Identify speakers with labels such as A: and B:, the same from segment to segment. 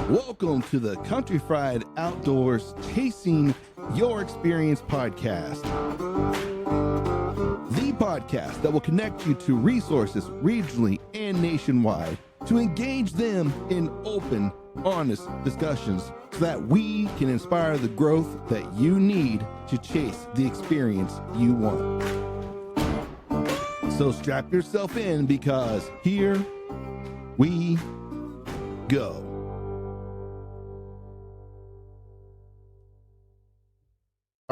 A: Welcome to the Country Fried Outdoors Chasing Your Experience podcast. The podcast that will connect you to resources regionally and nationwide to engage them in open, honest discussions so that we can inspire the growth that you need to chase the experience you want. So strap yourself in because here we go.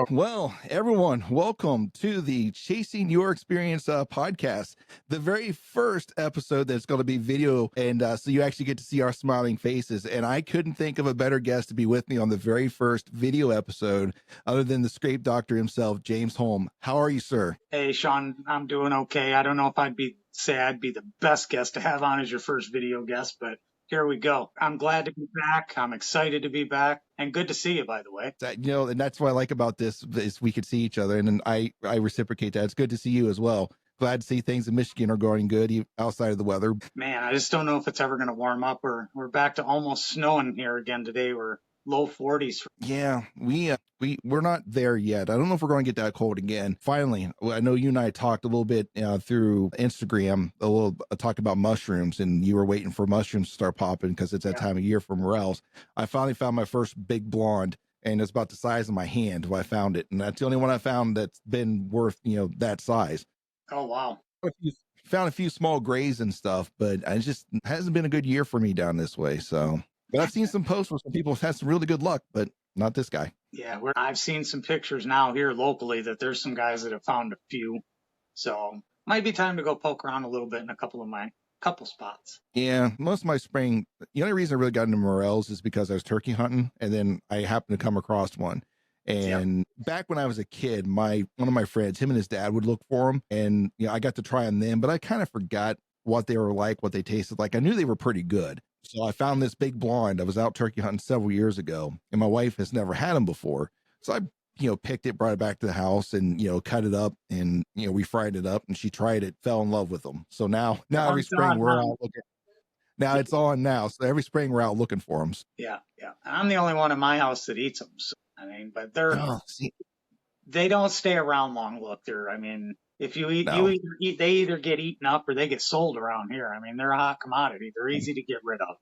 A: Well, everyone, welcome to the Chasing Your Experience podcast, the very first episode that's going to be video, and so you actually get to see our smiling faces. And I couldn't think of a better guest to be with me on the very first video episode other than the scrape doctor himself, James Holm. How are you, sir?
B: Hey, Sean, I'm doing okay. I don't know if I'd be the best guest to have on as your first video guest, but here we go. I'm glad to be back. I'm excited to be back, and good to see you, by the way.
A: And that's what I like about this is we could see each other, and then I reciprocate that. It's good to see you as well. Glad to see things in Michigan are going good outside of the weather.
B: Man, I just don't know if it's ever going to warm up. We're back to almost snowing here again today. We're low 40s.
A: Yeah, we're not there yet. I don't know if we're going to get that cold again. Finally, I know you and I talked a little bit through Instagram, talk about mushrooms, and you were waiting for mushrooms to start popping because it's that time of year for morels. I finally found my first big blonde, and it's about the size of my hand when I found it, and that's the only one I found that's been worth that size.
B: Oh wow!
A: Found a few small grays and stuff, but it just hasn't been a good year for me down this way. So. But I've seen some posts where some people have had some really good luck, but not this guy.
B: Yeah, I've seen some pictures now here locally that there's some guys that have found a few. So might be time to go poke around a little bit in a couple spots.
A: Yeah, most of my spring, the only reason I really got into morels is because I was turkey hunting, and then I happened to come across one. And back when I was a kid, one of my friends, him and his dad would look for them, and I got to try on them, but I kind of forgot what they were like, what they tasted like. I knew they were pretty good. So I found this big blonde. I was out turkey hunting several years ago, and my wife has never had them before. So I, picked it, brought it back to the house, and cut it up, and we fried it up. And she tried it, fell in love with them. So now every spring we're out looking. Now it's on now. So every spring we're out looking for them.
B: Yeah. I'm the only one in my house that eats them. So, but they don't stay around long. Look, if you eat, they either get eaten up or they get sold around here. They're a hot commodity. They're easy to get rid of.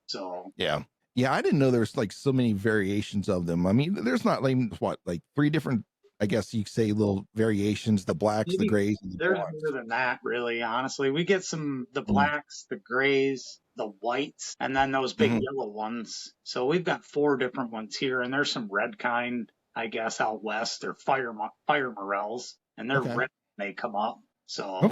B: So
A: yeah, I didn't know there's like so many variations of them. There's not like three different, I guess you could say, little variations: the blacks, the grays, and the
B: there's
A: blondes.
B: more than that, really. Honestly, we get the blacks, the grays, the whites, and then those big yellow ones. So we've got 4 different ones here, and there's some red kind, I guess, out west. They're fire morels, and they're red. They come up. So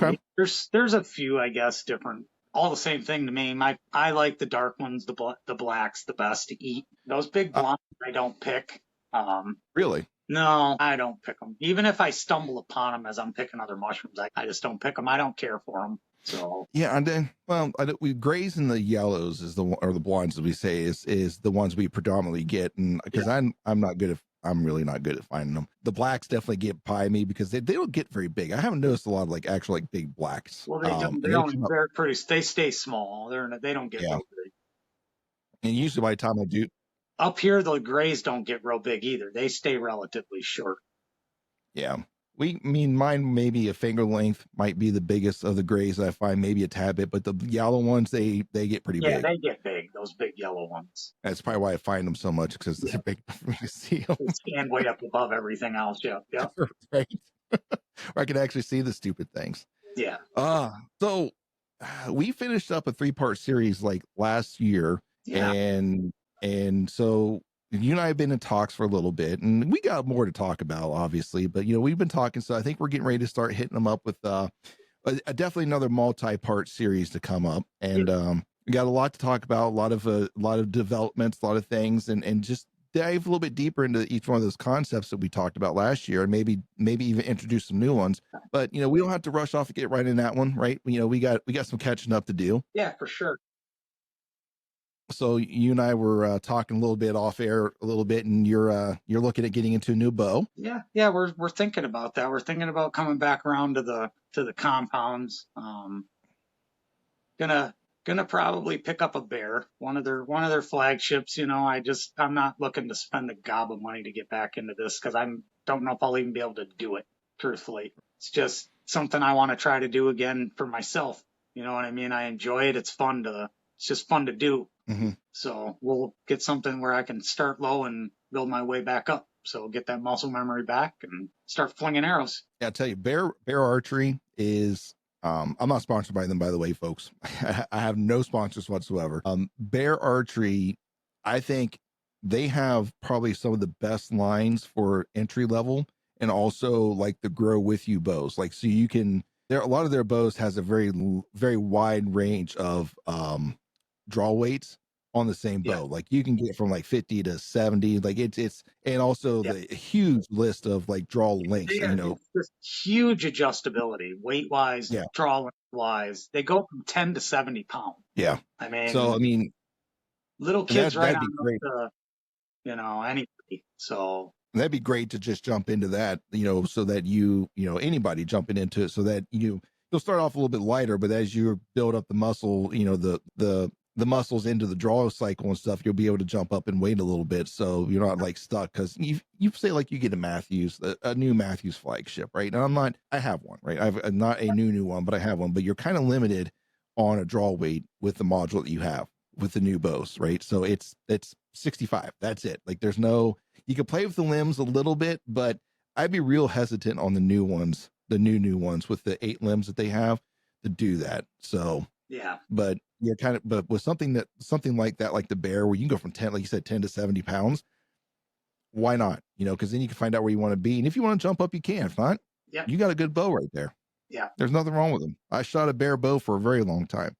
B: there's a few, I guess, different, all the same thing to me. I like the dark ones, the blacks, the best to eat. Those big blondes I don't pick.
A: Really?
B: No, I don't pick them. Even if I stumble upon them as I'm picking other mushrooms, I just don't pick them. I don't care for them. So
A: yeah, and then we grays and the yellows or the blondes, as we say, is the ones we predominantly get, and because I'm really not good at finding them. The blacks definitely get by me because they don't get very big. I haven't noticed a lot of actual big blacks.
B: Well, they stay small. They don't get real big.
A: And usually by the time I do,
B: up here, the grays don't get real big either. They stay relatively short.
A: Yeah. Mine maybe a finger length might be the biggest of the grays I find, maybe a tad bit, but the yellow ones, they get pretty big.
B: Yeah, they get big, those big yellow ones.
A: That's probably why I find them so much, because they're big for me to see them.
B: They stand way up above everything else, yeah.
A: Right. I can actually see the stupid things.
B: Yeah.
A: So we finished up a 3-part series last year, and so you and I have been in talks for a little bit, and we got more to talk about, obviously, but we've been talking, so I think we're getting ready to start hitting them up with definitely another multi-part series to come up, and we got a lot to talk about, a lot of developments, a lot of things, and just dive a little bit deeper into each one of those concepts that we talked about last year, and maybe even introduce some new ones. But we don't have to rush off and get right in that one, right? We got some catching up to do.
B: Yeah, for sure.
A: So you and I were talking a little bit off air a little bit, and you're looking at getting into a new bow.
B: Yeah, we're thinking about that. We're thinking about coming back around to the compounds. Gonna Gonna probably pick up a bear, one of their flagships. I'm not looking to spend a gob of money to get back into this because I don't know if I'll even be able to do it. Truthfully, it's just something I want to try to do again for myself. You know what I mean? I enjoy it. It's just fun to do.
A: Hmm.
B: So we'll get something where I can start low and build my way back up. So get that muscle memory back and start flinging arrows.
A: Yeah, I tell you, Bear Archery is. I'm not sponsored by them, by the way, folks. I have no sponsors whatsoever. Bear Archery, I think they have probably some of the best lines for entry level, and also like the grow with you bows. Like, so you can. There, a lot of their bows has a very wide range of draw weights on the same
B: Yeah,
A: bow. Like you can get from like 50 to 70. Like it's and also
B: yeah.
A: the huge list of like draw lengths.
B: They have just huge adjustability, weight wise,
A: Yeah,
B: draw wise. They go from 10 to 70 pounds.
A: yeah.
B: I
A: So
B: mean,
A: I mean,
B: little
A: and
B: kids right
A: that'd be
B: on up
A: great.
B: to, anybody. So,
A: That'd be great to just jump into that, so that anybody jumping into it, so that you'll start off a little bit lighter, but as you build up the muscle, the muscles into the draw cycle and stuff, you'll be able to jump up and weight a little bit, so you're not like stuck. Because you say like you get a new Matthews flagship, right? And I have one, right? I've not a new one, but I have one. But you're kind of limited on a draw weight with the module that you have with the new bows, right? So it's 65. That's it. Like there's no you can play with the limbs a little bit, but I'd be real hesitant on the new ones, the new ones with the 8 limbs that they have to do that. So,
B: yeah,
A: but you're but with something like that, like the bear, where you can go from 10, like you said, 10 to 70 pounds, why not? Because then you can find out where you want to be. And if you want to jump up, you can. If not,
B: yeah,
A: you got a good bow right there.
B: yeah.
A: There's nothing wrong with them. I shot a bear bow for a very long time,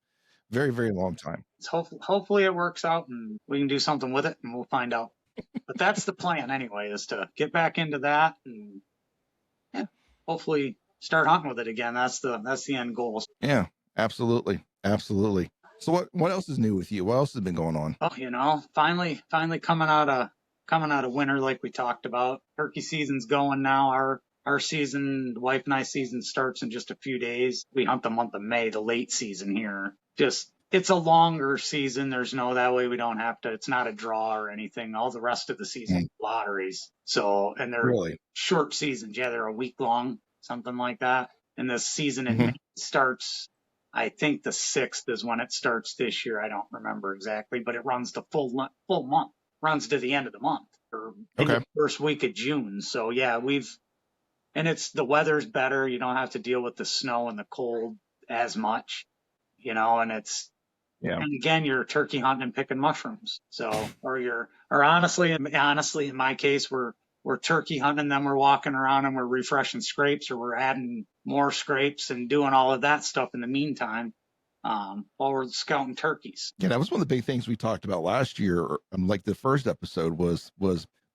A: very, very long time.
B: Hopefully it works out and we can do something with it and we'll find out. But that's the plan anyway, is to get back into that and yeah, hopefully start hunting with it again. That's the end goal.
A: Yeah, absolutely. Absolutely. So what else is new with you? What else has been going on?
B: Oh, finally coming out of winter like we talked about. Turkey season's going now. Our season, the wife and I season starts in just a few days. We hunt the month of May, the late season here. Just it's a longer season. There's no that way we don't have to. It's not a draw or anything. All the rest of the season
A: Mm,
B: lotteries. So and they're
A: really?
B: short seasons. Yeah, they're a week long, something like that. And the season in May
A: Hmm.
B: starts I think the 6th is when it starts this year. I don't remember exactly, but it runs the full month, runs to the end of the month or into
A: Okay.
B: the first week of June. So yeah, and it's the weather's better. You don't have to deal with the snow and the cold as much, and
A: Yeah.
B: and again, you're turkey hunting and picking mushrooms. So, or honestly, in my case, we're turkey hunting, then we're walking around and we're refreshing scrapes, or we're adding more scrapes and doing all of that stuff in the meantime, while we're scouting turkeys.
A: Yeah, that was one of the big things we talked about last year. Like the first episode was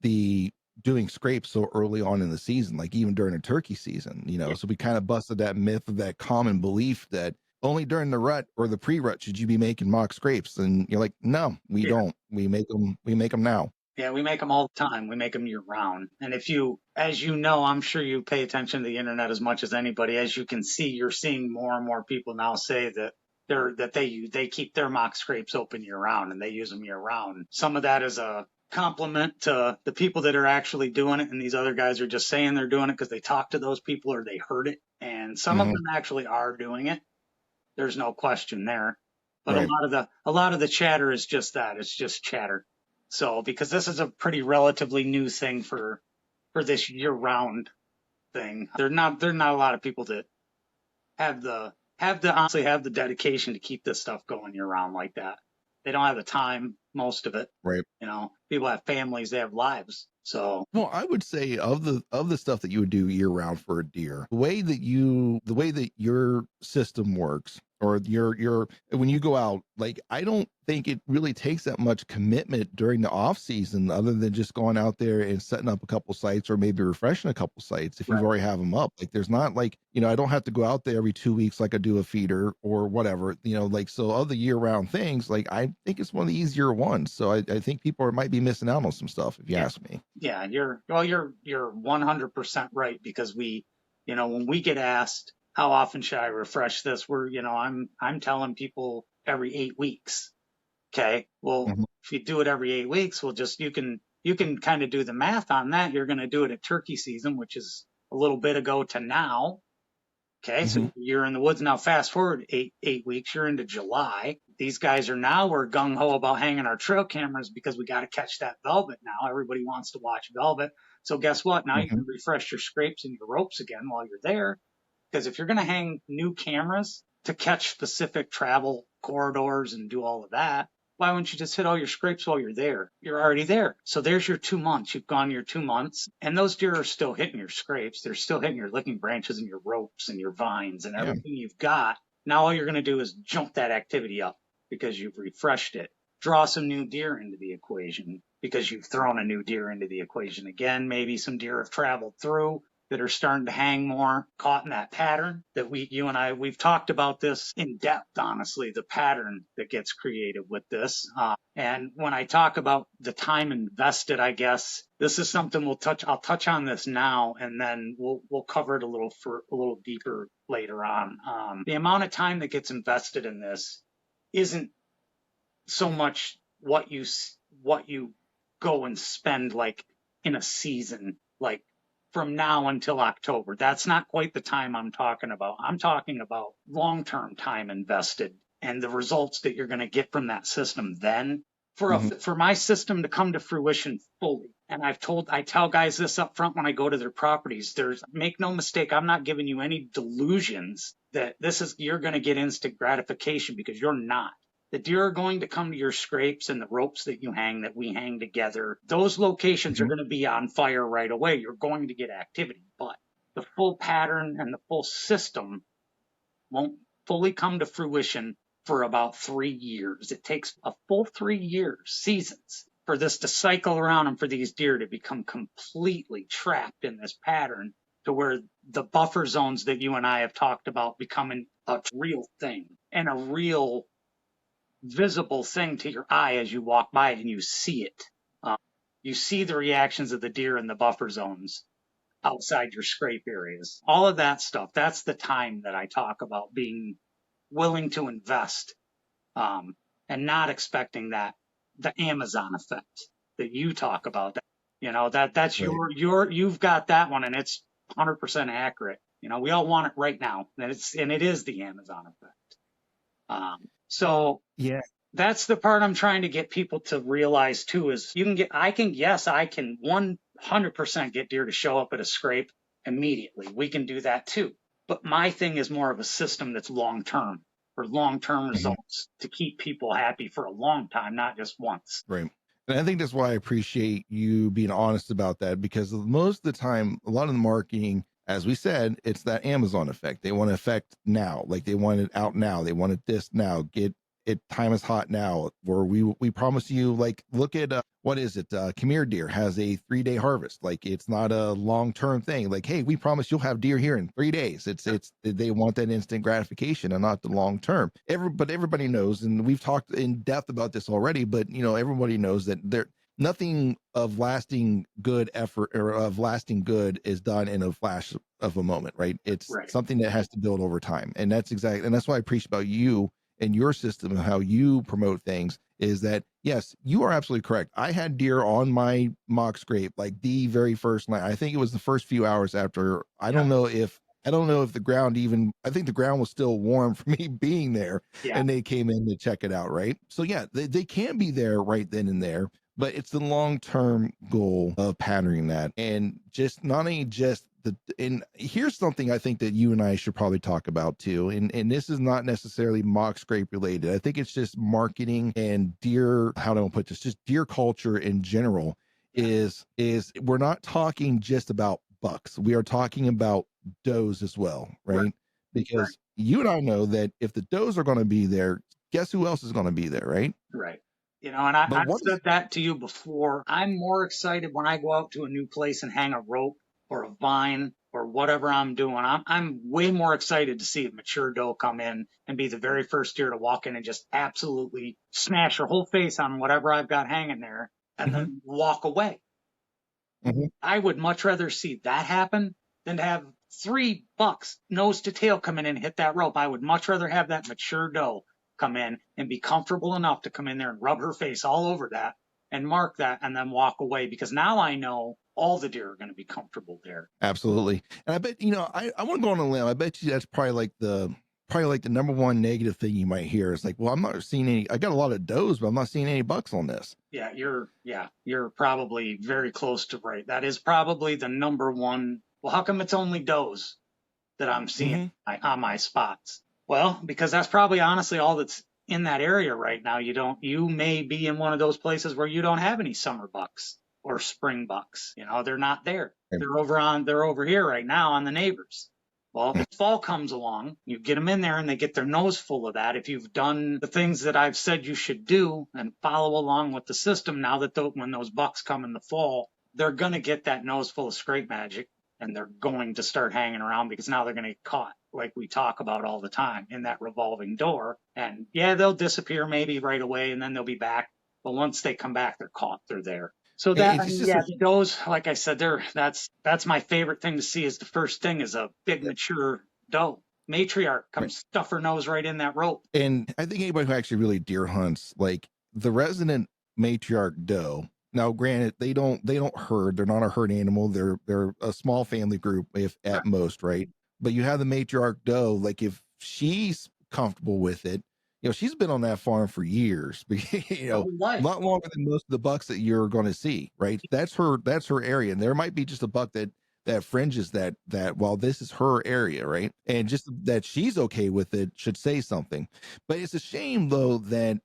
A: the doing scrapes so early on in the season, like even during a turkey season.
B: Yeah,
A: So we kind of busted that myth of that common belief that only during the rut or the pre-rut should you be making mock scrapes. And you're like, no, we
B: yeah,
A: don't. We make them. We make them now.
B: yeah. We make them all the time. We make them year round. And as you know, I'm sure you pay attention to the internet as much as anybody. As you can see, you're seeing more and more people now say that they keep their mock scrapes open year round and they use them year round. Some of that is a compliment to the people that are actually doing it, and these other guys are just saying they're doing it because they talked to those people or they heard it. And some of
A: Hmm.
B: them actually are doing it. There's no question there. But
A: Right.
B: a lot of the chatter is just that. It's just chatter. So because this is a pretty relatively new thing for this year round thing, there are not a lot of people that honestly have the dedication to keep this stuff going year round like that. They don't have the time, most of it.
A: Right.
B: People have families, they have lives. So
A: Well, I would say of the stuff that you would do year round for a deer, the way that your system works, or your when you go out, like I don't think it really takes that much commitment during the off season, other than just going out there and setting up a couple sites, or maybe refreshing a couple sites if you've
B: right.
A: already have them up. Like there's not like, I don't have to go out there every 2 weeks like I do a feeder or whatever, like so other year round things, like I think it's one of the easier ones. So I think people might be missing out on some stuff if you
B: Yeah.
A: ask me.
B: Yeah, you're 100% right because when we get asked how often should I refresh this, I'm telling people every 8 weeks. Okay. Well,
A: Mhm.
B: if you do it every 8 weeks, well, just you can kind of do the math on that. You're going to do it at turkey season, which is a little bit ago to now. Okay, so
A: Mhm.
B: you're in the woods now. Fast forward eight weeks, you're into July. These guys are now we're gung ho about hanging our trail cameras because we got to catch that velvet now. Everybody wants to watch velvet. So guess what? Now you
A: Mhm.
B: can refresh your scrapes and your ropes again while you're there. Because if you're going to hang new cameras to catch specific travel corridors and do all of that, why wouldn't you just hit all your scrapes while you're there? You're already there. So there's your 2 months. You've gone your 2 months, and those deer are still hitting your scrapes. They're still hitting your licking branches and your ropes and your vines and
A: Yeah.
B: everything you've got. Now all you're going to do is jump that activity up because you've refreshed it. Draw some new deer into the equation because you've thrown a new deer into the equation again. Maybe some deer have traveled through that are starting to hang more, caught in that pattern that you and I, we've talked about this in depth, honestly, the pattern that gets created with this. And when I talk about the time invested, I guess this is something I'll touch on this now, and then we'll cover it a little deeper later on. The amount of time that gets invested in this isn't so much what you go and spend like in a season, like from now until October. That's not quite the time I'm talking about. I'm talking about long-term time invested and the results that you're going to get from that system then.
A: Mhm.
B: For my system to come to fruition fully, and I tell guys this up front when I go to their properties. Make no mistake, I'm not giving you any delusions that you're going to get instant gratification, because you're not. The deer are going to come to your scrapes and the ropes that you hang, that we hang together. Those locations are
A: Mhm.
B: going to be on fire right away. You're going to get activity, but the full pattern and the full system won't fully come to fruition for about 3 years. It takes a full 3 years, seasons, for this to cycle around and for these deer to become completely trapped in this pattern, to where the buffer zones that you and I have talked about becoming a real thing and a real visible thing to your eye as you walk by it and you see it. Um, you see the reactions of the deer in the buffer zones outside your scrape areas. All of that stuff. That's the time that I talk about being willing to invest, um, and not expecting the Amazon effect that you talk about. That's
A: Right.
B: you've got that one, and it's 100% accurate. We all want it right now, and it is the Amazon effect. So
A: Yeah.
B: that's the part I'm trying to get people to realize too, is I can 100% get deer to show up at a scrape immediately. We can do that too. But my thing is more of a system that's long term, for long term
A: Mhm.
B: results, to keep people happy for a long time, not just once.
A: Right. And I think that's why I appreciate you being honest about that, because most of the time, a lot of the marketing, as we said, it's that Amazon effect. They want to affect now, like they want it out now. They want it this now. Get it. Time is hot now. Where we promise you, like, look at what is it? Khmer deer has a 3 day harvest. Like it's not a long term thing. Like, hey, we promise you'll have deer here in 3 days. It's they want that instant gratification and not the long term. But everybody knows, and we've talked in depth about this already. But everybody knows that nothing of lasting good effort or of lasting good is done in a flash of a moment, right? It's
B: Right.
A: something that has to build over time. And that's why I appreciate about you and your system and how you promote things, is that yes, you are absolutely correct. I had deer on my mock scrape like the very first night. I think it was the first few hours after.
B: Yep.
A: I don't know if the ground even, I think the ground was still warm for me being there,
B: Yeah.
A: and they came in to check it out, right? So yeah, they can be there right then and there, but it's the long-term goal of patterning that. And just not only just and here's something I think that you and I should probably talk about too. And this is not necessarily mock scrape related. I think it's just marketing and deer, how do I put this? Just deer culture in general.
B: Yeah.
A: Is we're not talking just about bucks. We are talking about does as well,
B: Right.
A: right?
B: Right.
A: Because you and I know that if the does are going to be there, guess who else is going to be there, right?
B: Right. And
A: But
B: I've
A: what is
B: said that to you before. I'm more excited when I go out to a new place and hang a rope or a vine or whatever I'm doing. I'm way more excited to see a mature doe come in and be the very first deer to walk in and just absolutely smash her whole face on whatever I've got hanging there and
A: Mhm,
B: then walk away.
A: mhm.
B: I would much rather see that happen than to have 3 bucks nose to tail come in and hit that rope. I would much rather have that mature doe come in and be comfortable enough to come in there and rub her face all over that and mark that and then walk away, because now I know all the deer are going to be comfortable there.
A: Absolutely. And I bet, I want to go on a limb. I bet you that's probably like the number one negative thing you might hear is like, well, I'm not seeing any, I got a lot of does, but I'm not seeing any bucks on this.
B: You're probably very close to right. That is probably the number one. Well, how come it's only does that I'm seeing
A: Mm-hmm.
B: on my spots? Well, because that's probably honestly all that's in that area right now. You may be in one of those places where you don't have any summer bucks or spring bucks. They're not there. They're over here right now on the neighbors. Well, if fall comes along, you get them in there and they get their nose full of that. If you've done the things that I've said you should do and follow along with the system, now that when those bucks come in the fall, they're going to get that nose full of scrape magic, and they're going to start hanging around because now they're going to get caught, like we talk about all the time, in that revolving door. And yeah, they'll disappear maybe right away and then they'll be back. But once they come back, they're caught. They're there. So that, I
A: It's
B: mean,
A: just
B: yeah, those, like I said, that's my favorite thing to see. Is the first thing is a big mature doe matriarch come
A: right.
B: stuff her nose right in that rope.
A: And I think anybody who actually really deer hunts, like the resident matriarch doe. Now, granted, they don't herd. They're not a herd animal. They're a small family group, if at
B: Correct.
A: most, right? But you have the matriarch doe. Like if she's comfortable with it, she's been on that farm for years.
B: Her whole
A: A
B: life.
A: lot longer than most of the bucks that you're going to see, right? That's her area, and there might be just a buck that fringes that while this is her area, right? And just that she's okay with it should say something. But it's a shame though that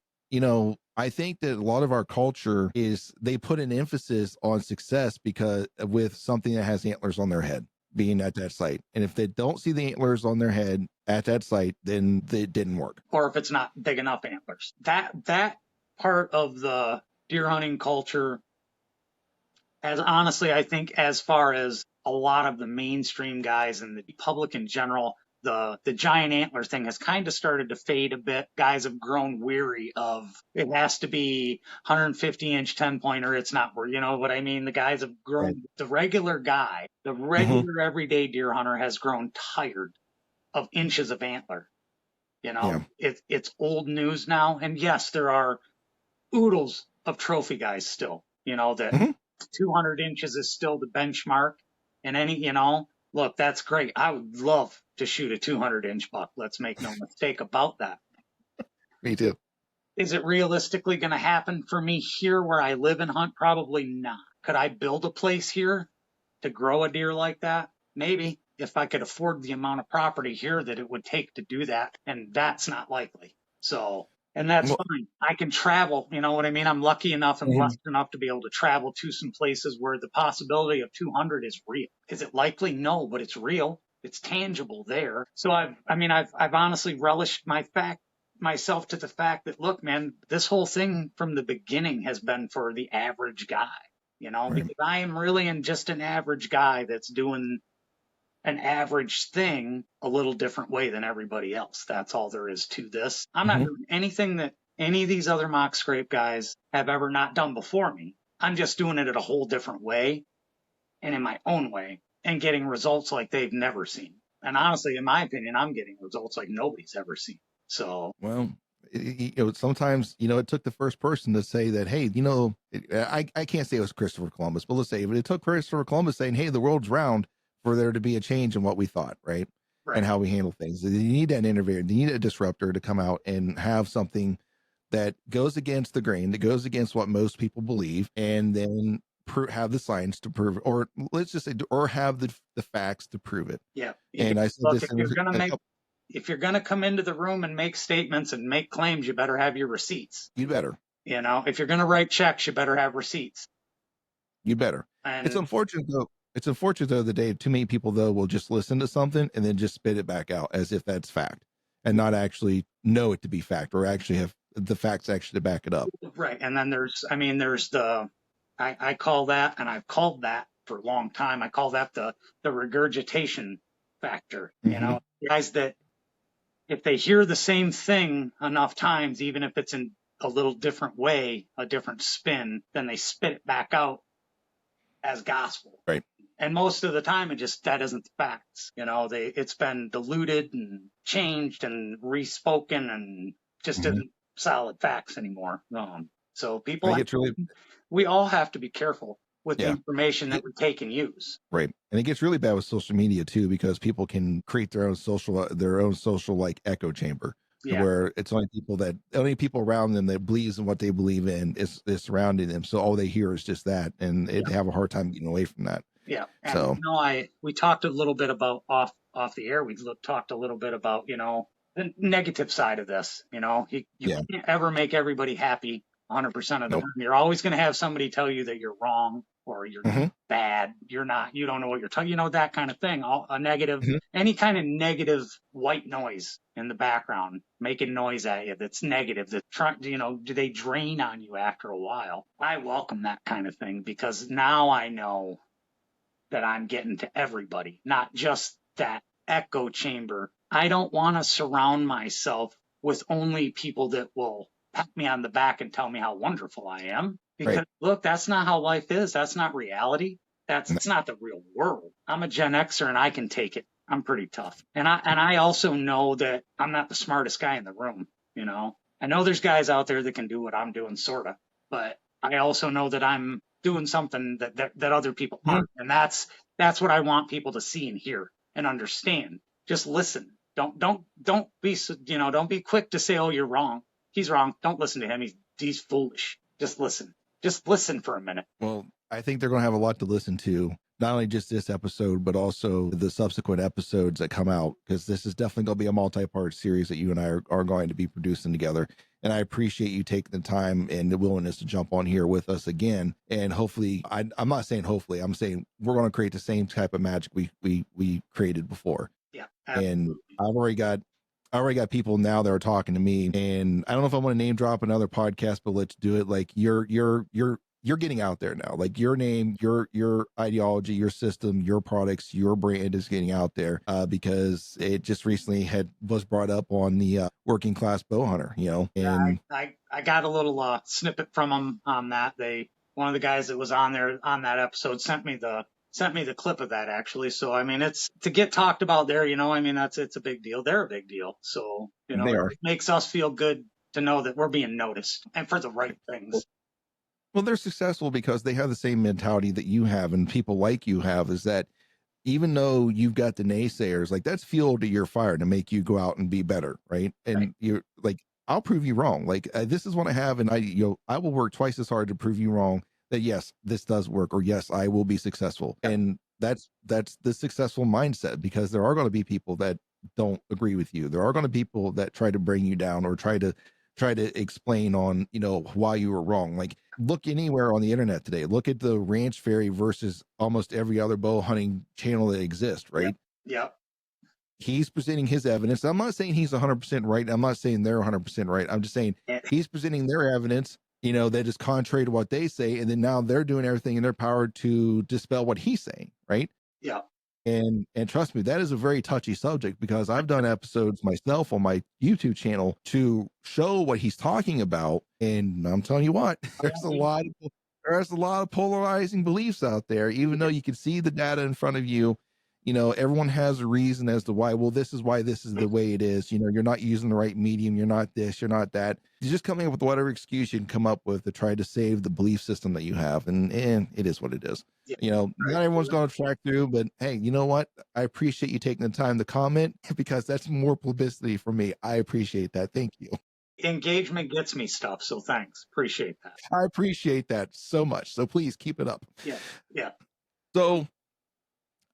A: I think that a lot of our culture is they put an emphasis on success because with something that has antlers on their head being at that site. And if they don't see the antlers on their head at that site, then it didn't work.
B: Or if it's not big enough antlers. That part of the deer hunting culture, as honestly, I think as far as a lot of the mainstream guys and the public in general, the giant antler thing has kind of started to fade a bit. Guys have grown weary of it has to be 150-inch 10-pointer. It's not where, you know what I mean? The guys have
A: Right.
B: grown, the regular guy, the
A: Mm-hmm.
B: regular everyday deer hunter has grown tired of inches of antler.
A: Yeah.
B: It's old news now. And yes, there are oodles of trophy guys still, that
A: Mm-hmm.
B: 200 inches is still the benchmark. And look, that's great. I would love to shoot a 200-inch buck. Let's make no mistake about that.
A: Me too.
B: Is it realistically going to happen for me here where I live and hunt? Probably not. Could I build a place here to grow a deer like that? Maybe, if I could afford the amount of property here that it would take to do that. And that's not likely. So, and that's
A: Well,
B: fine. I can travel, you know what I mean? I'm lucky enough and
A: mhm.
B: blessed enough to be able to travel to some places where the possibility of 200 is real. Is it likely? No, but it's real. It's tangible there. So I've honestly relished myself to the fact that, look, man, this whole thing from the beginning has been for the average guy,
A: Right.
B: because I am really just an average guy that's doing an average thing a little different way than everybody else. That's all there is to this. I'm not
A: Mm-hmm.
B: doing anything that any of these other mock scrape guys have ever not done before me. I'm just doing it in a whole different way and in my own way and getting results like they've never seen. And honestly, in my opinion, I'm getting results like nobody's ever seen. So,
A: Well, sometimes it took the first person to say that, hey, I can't say it was Christopher Columbus, but let's say it took Christopher Columbus saying, hey, the world's round, for there to be a change in what we thought, right? And
B: right.
A: how we handle things. You need that innovator, you need a disruptor to come out and have something that goes against the grain, that goes against what most people believe, and then have the science to prove it, or let's just say, or have the facts to prove it.
B: Yeah.
A: And I said
B: Look,
A: this in a couple.
B: if you're going to come into the room and make statements and make claims, you better have your receipts.
A: You better.
B: If you're going to write checks, you better have receipts.
A: You better. It's
B: And
A: unfortunate though. It's unfortunate though the day too many people though will just listen to something and then just spit it back out as if that's fact and not actually know it to be fact or actually have the facts actually to back it up.
B: right. And then there's I call that, and I've called that for a long time. I call that the regurgitation factor.
A: Mm-hmm.
B: Guys that if they hear the same thing enough times, even if it's in a little different way, a different spin, then they spit it back out as gospel.
A: Right.
B: And most of the time, that isn't the facts. It's been diluted and changed and respoken and just
A: Mhm.
B: isn't solid facts anymore. So
A: And
B: people,
A: it gets really,
B: we all have to be careful with the
A: yeah.
B: information that we take and use.
A: Right. And it gets really bad with social media too, because people can create their own social like echo chamber to
B: Yeah,
A: where it's only people around them that believes in what they believe in is surrounding them. So all they hear is just that, and they
B: yeah,
A: have a hard time getting away from that.
B: yeah. And
A: So
B: we talked a little bit about off the air. Talked a little bit about the negative side of this. You
A: yeah,
B: can't ever make everybody happy 100% of the
A: nope.
B: time. You're always going to have somebody tell you that you're wrong or you're
A: Hmm.
B: bad. You're not. You don't know what you're talking. That kind of thing. A negative,
A: Hmm.
B: any kind of negative white noise in the background, making noise at you that's negative. That do they drain on you after a while? I welcome that kind of thing because now I know that I'm getting to everybody, not just that echo chamber. I don't want to surround myself with only people that will pat me on the back and tell me how wonderful I am.
A: Right.
B: Because look, that's not how life is. That's not reality.
A: No.
B: That's not the real world. I'm a Gen Xer and I can take it. I'm pretty tough. And I also know that I'm not the smartest guy in the room, you know. I know there's guys out there that can do what I'm doing sorta, but I also know that I'm doing something that other people
A: Mhm.
B: aren't. And that's what I want people to see and hear and understand. Just listen. Don't be don't be quick to say, oh, you're wrong. He's wrong. Don't listen to him. He's foolish. Just listen. Just listen for a minute.
A: Well, I think they're going to have a lot to listen to, not only just this episode, but also the subsequent episodes that come out, because this is definitely going to be a multi-part series that you and I are going to be producing together. And I appreciate you taking the time and the willingness to jump on here with us again. And hopefully, I'm not saying hopefully, I'm saying we're going to create the same type of magic we created before.
B: Yeah,
A: And
B: absolutely.
A: I already got people now that are talking to me, and I don't know if I want to name drop another podcast, but let's do it. Like you're getting out there now. Like your name, your ideology, your system, your products, your brand is getting out there, because it just recently was brought up on the working class bow hunter,
B: Yeah,
A: and
B: I got a little snippet from them on that. One of the guys that was on there on that episode sent me the clip of that actually. So I mean, it's to get talked about there. I mean, it's a big deal. They're a big deal. So
A: they are.
B: it makes us feel good to know that we're being noticed and for the right things.
A: Well, they're successful because they have the same mentality that you have, and people like you have. Is that even though you've got the naysayers, like that's fuel to your fire to make you go out and be better, right?
B: Right.
A: And you're like, I'll prove you wrong. Like this is what I have, and I will work twice as hard to prove you wrong. That yes, this does work, or yes, I will be successful.
B: Yep.
A: And that's the successful mindset, because there are going to be people that don't agree with you. There are going to be people that try to bring you down or try to explain on why you were wrong. Like look anywhere on the internet today, look at the Ranch Fairy versus almost every other bow hunting channel that exists,
B: Yep.
A: right?
B: Yep.
A: He's presenting his evidence. I'm not saying he's 100% right, I'm not saying they're 100% right, I'm just saying
B: And,
A: he's presenting their evidence, that is contrary to what they say, and then now they're doing everything in their power to dispel what he's saying, right?
B: yep.
A: And trust me, that is a very touchy subject, because I've done episodes myself on my YouTube channel to show what he's talking about, and I'm telling you what, there's a lot of polarizing beliefs out there. Even though you can see the data in front of you, everyone has a reason as to why. Well, this is why this is the way it is. You're not using the right medium. You're not this. You're not that. You're just coming up with whatever excuse you can come up with to try to save the belief system that you have, and it is what it is.
B: Yeah.
A: Not everyone's going to track through, but hey, you know what? I appreciate you taking the time to comment, because that's more publicity for me. I appreciate that. Thank you.
B: Engagement gets me stuff. So thanks. Appreciate that.
A: I appreciate that so much. So please keep it up.
B: Yeah. Yeah.
A: So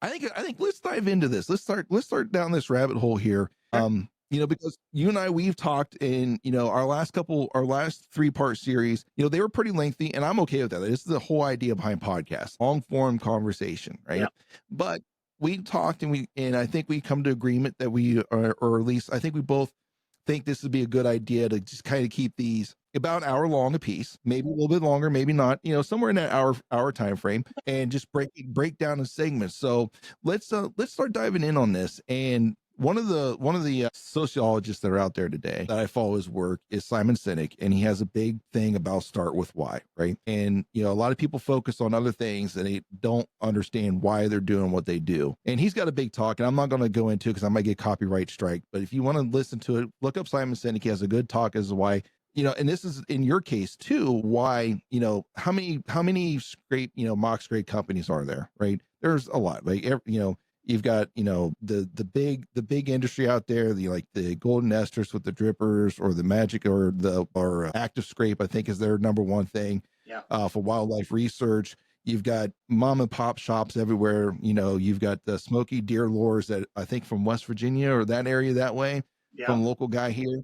A: I think let's dive into this. Let's start down this rabbit hole here.
B: Sure.
A: Because you and I, we've talked in, our last 3-part series, they were pretty lengthy, and I'm okay with that. This is the whole idea behind podcasts, long form conversation, right?
B: Yep.
A: But we talked, and I think we come to agreement that we are, or at least I think we both think this would be a good idea to just kind of keep these about an hour long a piece, maybe a little bit longer, maybe not, somewhere in that hour time frame, and just break down in segments. So let's start diving in on this. And One of the sociologists that are out there today that I follow his work is Simon Sinek, and he has a big thing about start with why, right? And a lot of people focus on other things and they don't understand why they're doing what they do. And he's got a big talk, and I'm not going to go into it because I might get copyright strike. But if you want to listen to it, look up Simon Sinek. He has a good talk as to why. And this is in your case too, why, how many scrape, mock scrape companies are there, right? There's a lot. Like, you've got the big industry out there, the like the golden esters with the drippers, or the magic, or active scrape, I think, is their number one thing.
B: Yeah.
A: For wildlife research. You've got mom and pop shops everywhere. You've got the Smoky Deer Lures that I think from West Virginia or that area that way,
B: Yeah.
A: from a local guy here.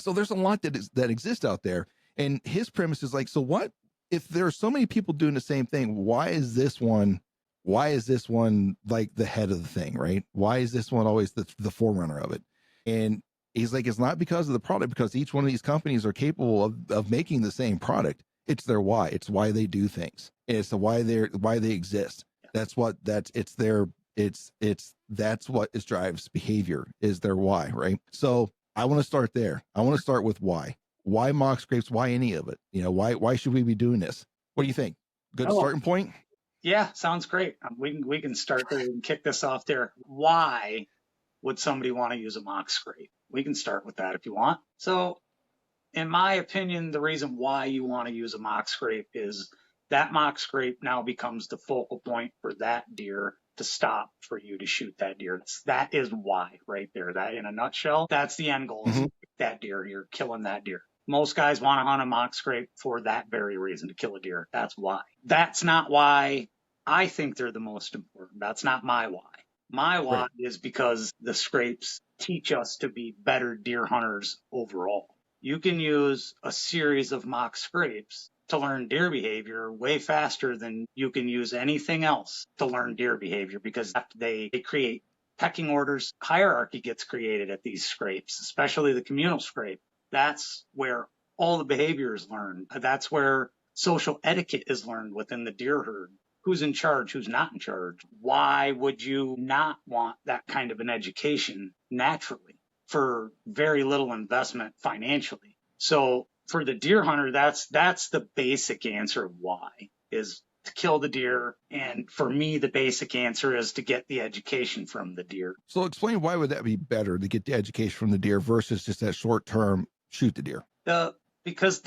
A: So there's a lot that exists out there. And his premise is like, so what if there are so many people doing the same thing? Why is this one like the head of the thing, right? Why is this one always the forerunner of it? And he's like, it's not because of the product, because each one of these companies are capable of making the same product. It's their why. It's why they do things. And it's why they exist. That's what drives behavior, is their why, right? So I want to start there. I want to start with why. Why mock scrapes? Why any of it? Why should we be doing this? What do you think? Good
B: Oh,
A: starting point?
B: yeah, sounds great. We can start there and kick this off there. Why would somebody want to use a mock scrape? We can start with that if you want. So, in my opinion, the reason why you want to use a mock scrape is that mock scrape now becomes the focal point for that deer to stop for you to shoot that deer. That is why right there. That, in a nutshell, that's the end goal. Is that deer. You're killing that deer. Most guys want to hunt a mock scrape for that very reason, to kill a deer. That's why. That's not why I think they're the most important. That's not my why. My why
A: Right.
B: is because the scrapes teach us to be better deer hunters overall. You can use a series of mock scrapes to learn deer behavior way faster than you can use anything else to learn deer behavior, because they create pecking orders. Hierarchy gets created at these scrapes, especially the communal scrape. That's where all the behavior is learned. That's where social etiquette is learned within the deer herd. Who's in charge, who's not in charge? Why would you not want that kind of an education naturally for very little investment financially? So for the deer hunter, that's the basic answer of why, is to kill the deer. And for me, the basic answer is to get the education from the deer.
A: So explain, why would that be better, to get the education from the deer versus just that short term shoot the deer?
B: Because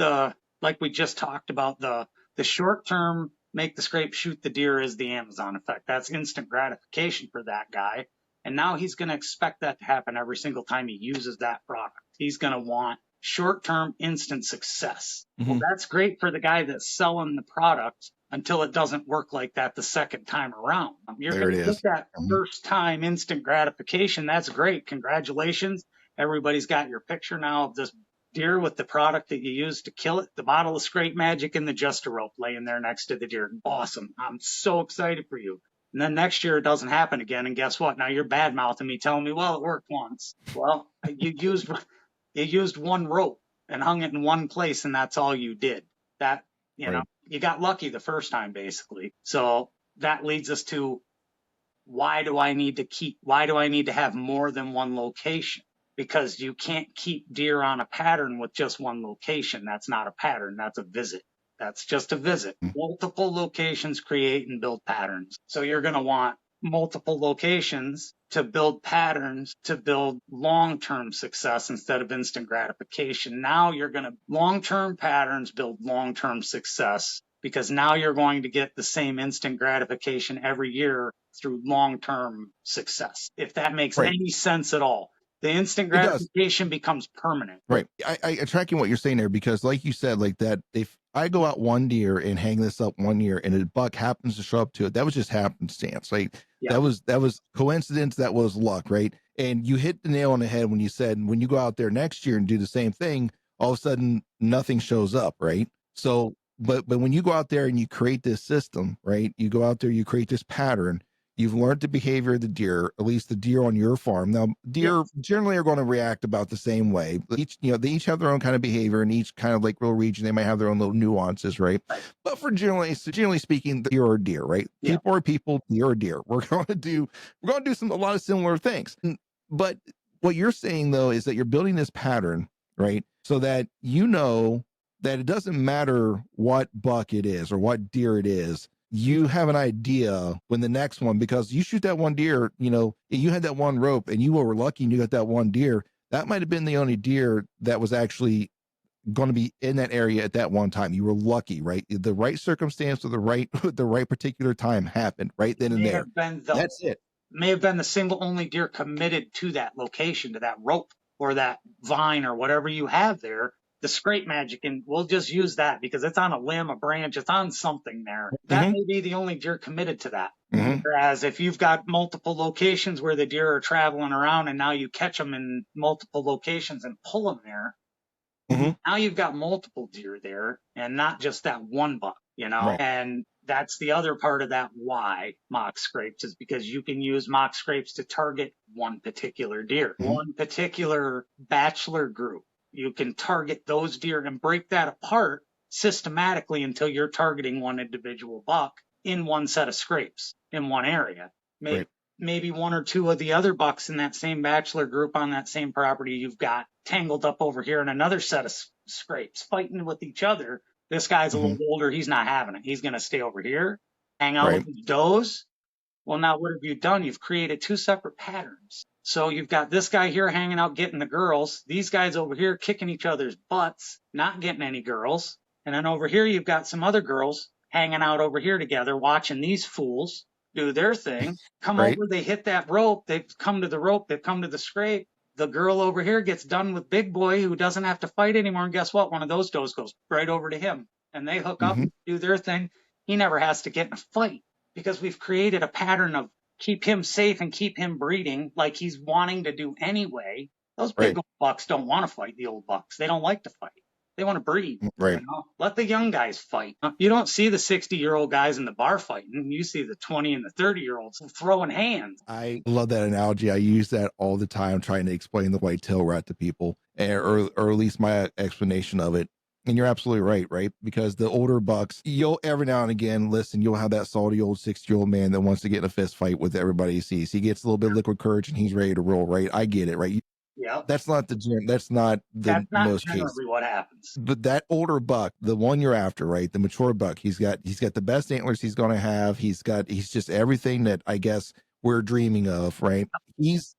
B: like we just talked about, the short term make the scrape shoot the deer is the Amazon effect. That's instant gratification for that guy. And now he's going to expect that to happen every single time he uses that product. He's going to want short term instant success. Well, that's great for the guy that's selling the product until it doesn't work like that the second time around. You're
A: There it
B: going to
A: is.
B: get that first time instant gratification. That's great. Congratulations. Everybody's got your picture now of this deer with the product that you used to kill it, the bottle of scrape magic and the just a rope laying there next to the deer. Awesome. I'm so excited for you. And then next year it doesn't happen again. And guess what? Now you're bad mouthing me, telling me, well, it worked once. Well, you used one rope and hung it in one place, and that's all you did. That,
A: Right.
B: you got lucky the first time, basically. So that leads us to, why do I need to have more than one location? Because you can't keep deer on a pattern with just one location. That's not a pattern. That's a visit. That's just a visit. Multiple locations create and build patterns. So you're going to want multiple locations to build patterns, to build long-term success instead of instant gratification. Now you're going to long-term patterns build long-term success, because now you're going to get the same instant gratification every year through long-term success. If that makes
A: Right.
B: any sense at all. The instant
A: It does.
B: gratification becomes permanent.
A: Right. I tracking what you're saying there, because like you said, like that, if I go out one deer and hang this up one year and a buck happens to show up to it, that was just happenstance. Like
B: Yeah.
A: that was coincidence. That was luck. Right. And you hit the nail on the head when you said, when you go out there next year and do the same thing, all of a sudden nothing shows up. Right. So, but when you go out there and you create this system, right, you go out there, you create this pattern. You've learned the behavior of the deer, at least the deer on your farm. Now, deer generally are going to react about the same way. Each, they each have their own kind of behavior, in each kind of like little region. They might have their own little nuances, right? But for generally speaking, deer are deer, right?
B: Yeah.
A: People are people, deer are deer. We're going to do a lot of similar things. But what you're saying though is that you're building this pattern, right? So that you know that it doesn't matter what buck it is or what deer it is. You have an idea when the next one, because you shoot that one deer, you know, you had that one rope and you were lucky and you got that one deer. That might have been the only deer that was actually going to be in that area at that one time. You were lucky, right? The right circumstance or the right the right particular time happened right then and
B: May
A: there.
B: have been
A: That's it.
B: the single only deer committed to that location, to that rope or that vine or whatever you have there. The scrape magic, and we'll just use that because it's on a limb, a branch, it's on something there. That may be the only deer committed to that. Whereas if you've got multiple locations where the deer are traveling around and now you catch them in multiple locations and pull them there, now you've got multiple deer there and not just that one buck, you know?
A: Right.
B: And that's the other part of that why mock scrapes is because you can use mock scrapes to target one particular deer, one particular bachelor group. You can target those deer and break that apart systematically until you're targeting one individual buck in one set of scrapes in one area. Maybe,
A: Right.
B: maybe one or two of the other bucks in that same bachelor group on that same property you've got tangled up over here in another set of scrapes fighting with each other. This guy's a little older. He's not having it. He's going to stay over here, hang out
A: Right.
B: with his does. Well, now what have you done? You've created two separate patterns. So you've got this guy here hanging out getting the girls, these guys over here kicking each other's butts, not getting any girls. And then over here, you've got some other girls hanging out over here together, watching these fools do their thing. Come
A: Right.
B: over, they hit that rope, they've come to the rope, they've come to the scrape. The girl over here gets done with big boy who doesn't have to fight anymore. And guess what? One of those does goes right over to him and they hook up, do their thing. He never has to get in a fight because we've created a pattern of keep him safe and keep him breeding like he's wanting to do anyway. Those big
A: Right.
B: old bucks don't want to fight the old bucks. They don't like to fight. They want to breed.
A: Right.
B: You know? Let the young guys fight. You don't see the 60-year-old guys in the bar fighting. You see the 20 and the 30-year-olds throwing hands.
A: I love that analogy. I use that all the time trying to explain the whitetail rat to people, or at least my explanation of it. And you're absolutely right, right? Because the older bucks, you'll every now and again, listen, you'll have that salty old 60-year-old man that wants to get in a fist fight with everybody he sees. He gets a little bit of liquid courage and he's ready to roll, right? I get it, right?
B: Yeah.
A: That's not
B: That's not
A: most
B: generally
A: cases.
B: what happens.
A: But that older buck, the one you're after, right? The mature buck, he's got the best antlers he's going to have. He's just everything that I guess we're dreaming of, right? He's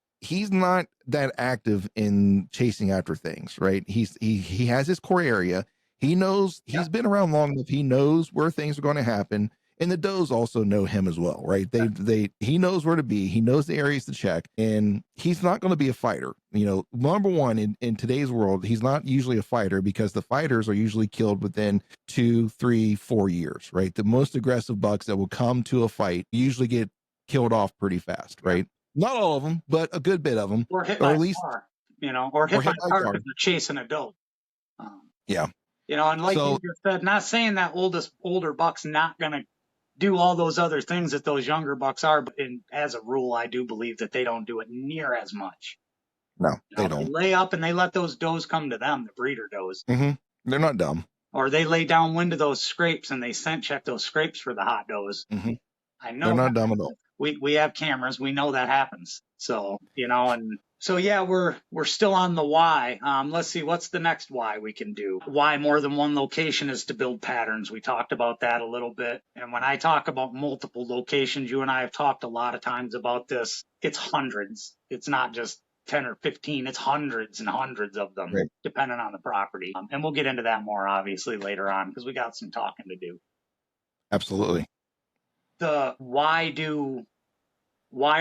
A: not that active in chasing after things, right? He has his core area. He knows he's been around long enough. He knows where things are going to happen. And the does also know him as well, right? He knows where to be. He knows the areas to check, and he's not going to be a fighter. You know, number one, in today's world, he's not usually a fighter because the fighters are usually killed within 2, 3, 4 years, right? The most aggressive bucks that will come to a fight usually get killed off pretty fast, right? Not all of them, but a good bit of them,
B: Or hit
A: or
B: by
A: at
B: a
A: least,
B: car, or hit by a car
A: car.
B: because they're chasing a doe.
A: Yeah.
B: And like
A: So-
B: you just said, not saying that older buck's not going to do all those other things that those younger bucks are, but as a rule, I do believe that they don't do it near as much.
A: No, they
B: They
A: don't.
B: lay up and they let those does come to them, the breeder does.
A: They're not dumb.
B: Or they lay downwind of those scrapes and they scent check those scrapes for the hot does. I know
A: They're not dumb at all.
B: we have cameras. We know that happens. So, and so, yeah, we're still on the why. Let's see, what's the next why we can do? Why more than one location is to build patterns. We talked about that a little bit. And when I talk about multiple locations, you and I have talked a lot of times about this. It's hundreds. It's not just 10 or 15. It's hundreds and hundreds of them,
A: Right.
B: depending on the property. And we'll get into that more, obviously, later on because we got some talking to do.
A: Absolutely.
B: The why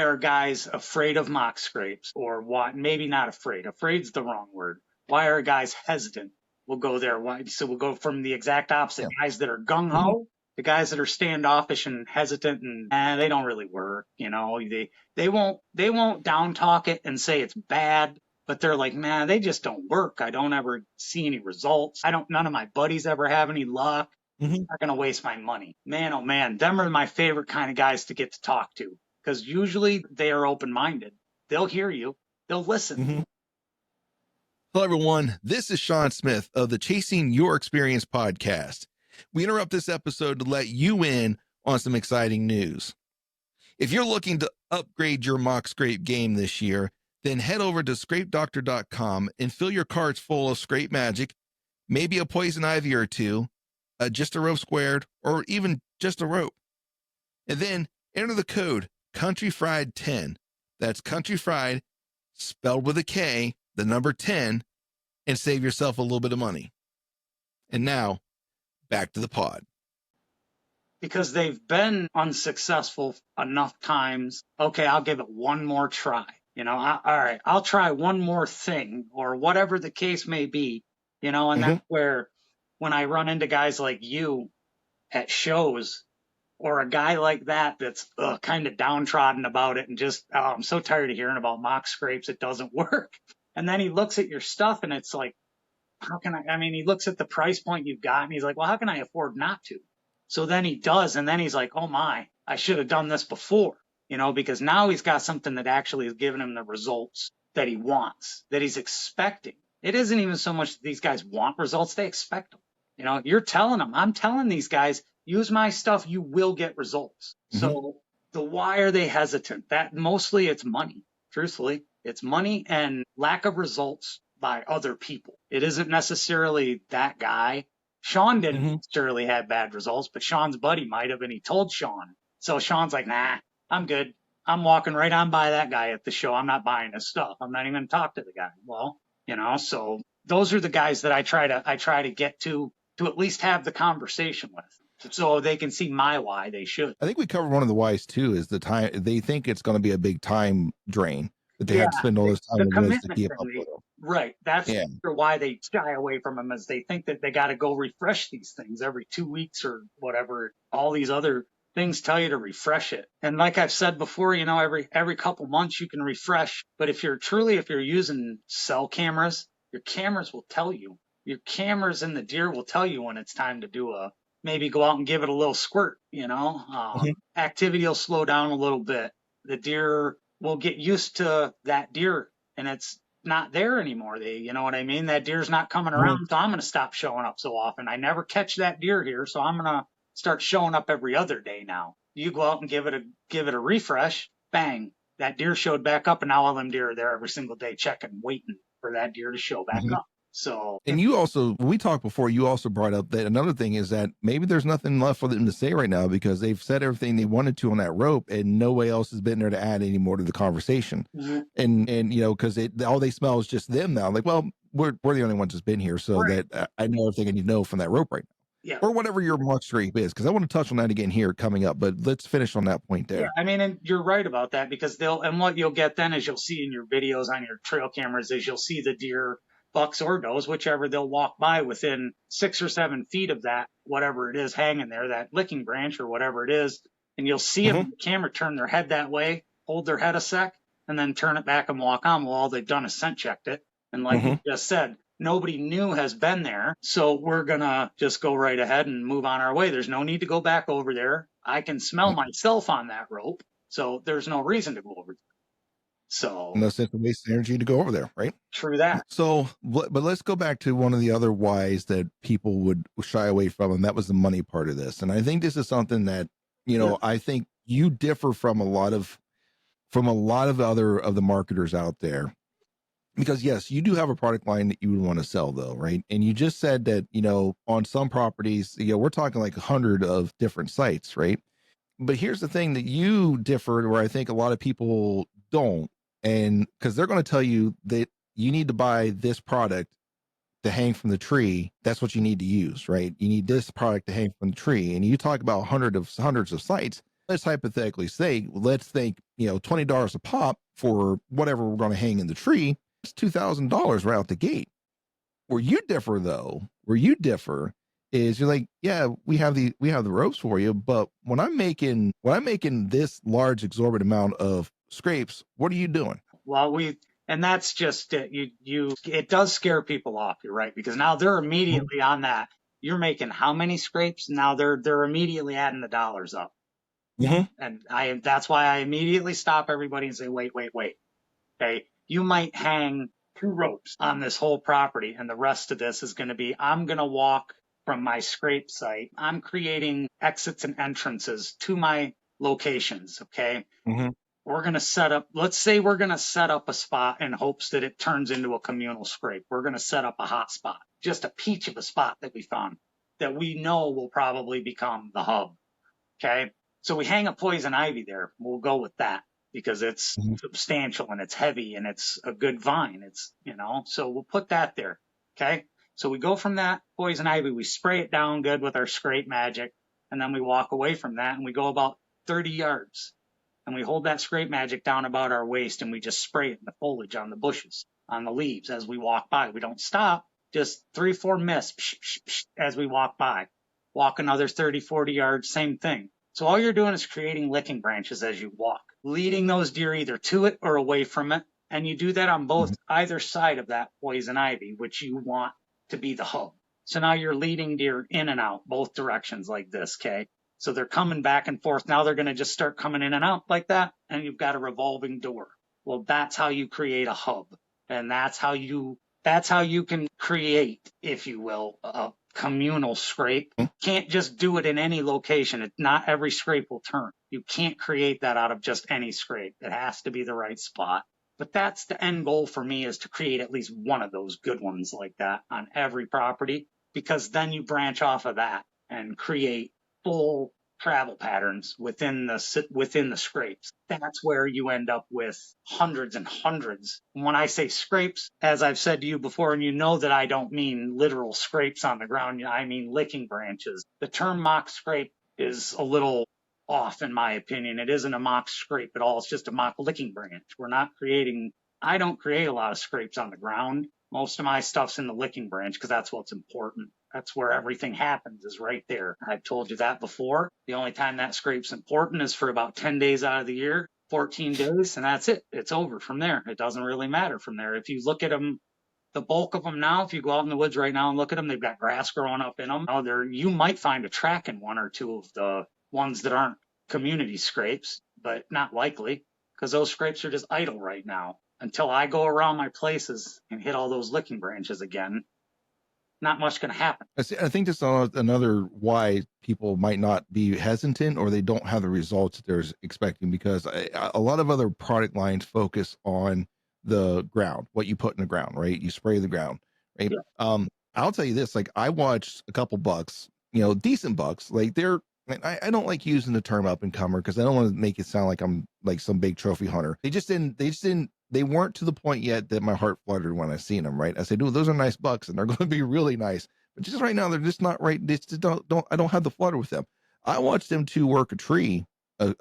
B: are guys afraid of mock scrapes, or why, maybe not afraid, afraid's the wrong word. Why are guys hesitant? We'll go there. So we'll go from the exact opposite. Guys that are gung-ho, the guys that are standoffish and hesitant and they don't really work. They won't down talk it and say it's bad, but they're like, man, they just don't work. I don't ever see any results. None of my buddies ever have any luck. I'm not going to waste my money. Man, oh man, them are my favorite kind of guys to get to talk to because usually they are open-minded. They'll hear you. They'll listen.
A: Hello, everyone. This is Sean Smith of the Chasing Your Experience podcast. We interrupt this episode to let you in on some exciting news. If you're looking to upgrade your mock scrape game this year, then head over to scrapedoctor.com and fill your carts full of scrape magic, maybe a poison ivy or two, just a rope squared, or even just a rope. And then enter the code CountryFried10. That's Country Fried, spelled with a K, the number 10, and save yourself a little bit of money. And now, back to the pod.
B: Because they've been unsuccessful enough times. Okay, I'll give it one more try. All right, I'll try one more thing or whatever the case may be, and that's where when I run into guys like you at shows or a guy like that that's kind of downtrodden about it and just, I'm so tired of hearing about mock scrapes, it doesn't work. And then he looks at your stuff and it's like, how can I mean, he looks at the price point you've got and he's like, well, how can I afford not to? So then he does, and then he's like, oh my, I should have done this before, because now he's got something that actually is giving him the results that he wants, that he's expecting. It isn't even so much that these guys want results, they expect them. You're telling them, I'm telling these guys, use my stuff, you will get results. So why are they hesitant? That mostly it's money, truthfully. It's money and lack of results by other people. It isn't necessarily that guy. Sean didn't necessarily have bad results, but Sean's buddy might have, and he told Sean. So Sean's like, nah, I'm good. I'm walking right on by that guy at the show. I'm not buying his stuff. I'm not even going to talk to the guy. Well, so those are the guys that I try to get to at least have the conversation with, so they can see my why they should.
A: I think we covered one of the whys too, is the time. They think it's going to be a big time drain, that they have to spend all this time
B: the
A: on this to
B: commitment
A: keep
B: thing,
A: up with them.
B: Right. That's why they shy away from them, is they think that they got to go refresh these things every 2 weeks or whatever. All these other things tell you to refresh it. And like I've said before, every couple months you can refresh. But if you're using cell cameras, your cameras will tell you. Your cameras in the deer will tell you when it's time to do maybe go out and give it a little squirt. Activity will slow down a little bit. The deer will get used to that deer, and it's not there anymore. You know what I mean? That deer's not coming around, so I'm going to stop showing up so often. I never catch that deer here, so I'm going to start showing up every other day now. You go out and give it a refresh, bang, that deer showed back up, and now all them deer are there every single day checking, waiting for that deer to show back up. So,
A: and you also, when we talked before, you also brought up that another thing is that maybe there's nothing left for them to say right now because they've said everything they wanted to on that rope, and nobody else has been there to add any more to the conversation. And because all they smell is just them now. Like, well, we're the only ones that's been here, so that I know everything I need to know from that rope right now.
B: Yeah.
A: Or whatever your mock scrape is, because I want to touch on that again here coming up, but let's finish on that point there.
B: Yeah, I mean, and you're right about that, because what you'll get then is you'll see in your videos on your trail cameras is you'll see the deer, bucks or does, whichever, they'll walk by within 6 or 7 feet of that, whatever it is hanging there, that licking branch or whatever it is. And you'll see them on the camera turn their head that way, hold their head a sec, and then turn it back and walk on. Well, all they've done is scent checked it. And like you just said, nobody new has been there. So we're going to just go right ahead and move on our way. There's no need to go back over there. I can smell myself on that rope. So there's no reason to go over there. So
A: no sense of waste energy to go over there, right?
B: True that.
A: So, but let's go back to one of the other whys that people would shy away from, and that was the money part of this. And I think this is something that, I think you differ from a lot of other of the marketers out there, because yes, you do have a product line that you would want to sell though, right? And you just said that, on some properties, we're talking like 100 of different sites, right? But here's the thing that you differ, where I think a lot of people don't, and because they're going to tell you that you need to buy this product to hang from the tree. That's what you need to use, right? You need this product to hang from the tree. And you talk about hundreds of sites. Let's hypothetically say, let's think, $20 a pop for whatever we're going to hang in the tree. It's $2,000 right out the gate. Where you differ is you're like, yeah, we have the ropes for you, but when I'm making this large exorbitant amount of scrapes, what are you doing?
B: Well, and that's just it. It does scare people off. You're right, because now they're immediately on that. You're making how many scrapes? Now they're immediately adding the dollars up. And that's why I immediately stop everybody and say, wait. Okay, you might hang 2 ropes on this whole property, and the rest of this is going to be, I'm going to walk from my scrape site. I'm creating exits and entrances to my locations. Okay. we're going to set up, let's say we're going to set up a spot in hopes that it turns into a communal scrape. We're going to set up a hot spot, just a peach of a spot that we found that we know will probably become the hub. Okay. So we hang a poison ivy there. We'll go with that because it's
A: Mhm.
B: substantial and it's heavy and it's a good vine. It's, so we'll put that there. Okay. So we go from that poison ivy, we spray it down good with our scrape magic, and then we walk away from that and we go about 30 yards and we hold that scrape magic down about our waist and we just spray it in the foliage on the bushes, on the leaves as we walk by. We don't stop, just 3, 4 mists psh, psh, psh, as we walk by. Walk another 30, 40 yards, same thing. So all you're doing is creating licking branches as you walk, leading those deer either to it or away from it. And you do that on both
A: Mhm.
B: either side of that poison ivy, which you want to be the hub. So now you're leading deer in and out both directions like this, okay? So they're coming back and forth. Now they're going to just start coming in and out like that. And you've got a revolving door. Well, that's how you create a hub. And that's how you can create, if you will, a communal scrape. Can't just do it in any location. Not every scrape will turn. You can't create that out of just any scrape. It has to be the right spot. But that's the end goal for me, is to create at least one of those good ones like that on every property, because then you branch off of that and create full travel patterns within the scrapes. That's where you end up with hundreds and hundreds. And when I say scrapes, as I've said to you before, and you know that I don't mean literal scrapes on the ground, I mean licking branches. The term mock scrape is a little off in my opinion. It isn't a mock scrape at all. It's just a mock licking branch. I don't create a lot of scrapes on the ground. Most of my stuff's in the licking branch because that's what's important. That's where everything happens, is right there. I've told you that before. The only time that scrape's important is for about 10 days out of the year, 14 days, and that's it. It's over from there. It doesn't really matter from there. If you look at them, the bulk of them now, if you go out in the woods right now and look at them, they've got grass growing up in them. You might find a track in one or two of the ones that aren't community scrapes, but not likely, because those scrapes are just idle right now. Until I go around my places and hit all those licking branches again, not much going to happen.
A: I think that's another why people might not be hesitant, or they don't have the results that they're expecting, because a lot of other product lines focus on the ground, what you put in the ground, right? You spray the ground, right?
B: Yeah,
A: I'll tell you this, like I watched a couple bucks, decent bucks, like they're, and I don't like using the term up and comer because I don't want to make it sound like I'm like some big trophy hunter. They weren't to the point yet that my heart fluttered when I seen them, right? I said, dude, those are nice bucks and they're going to be really nice. But just right now, they're just not right. They just I don't have the flutter with them. I watched them two work a tree, a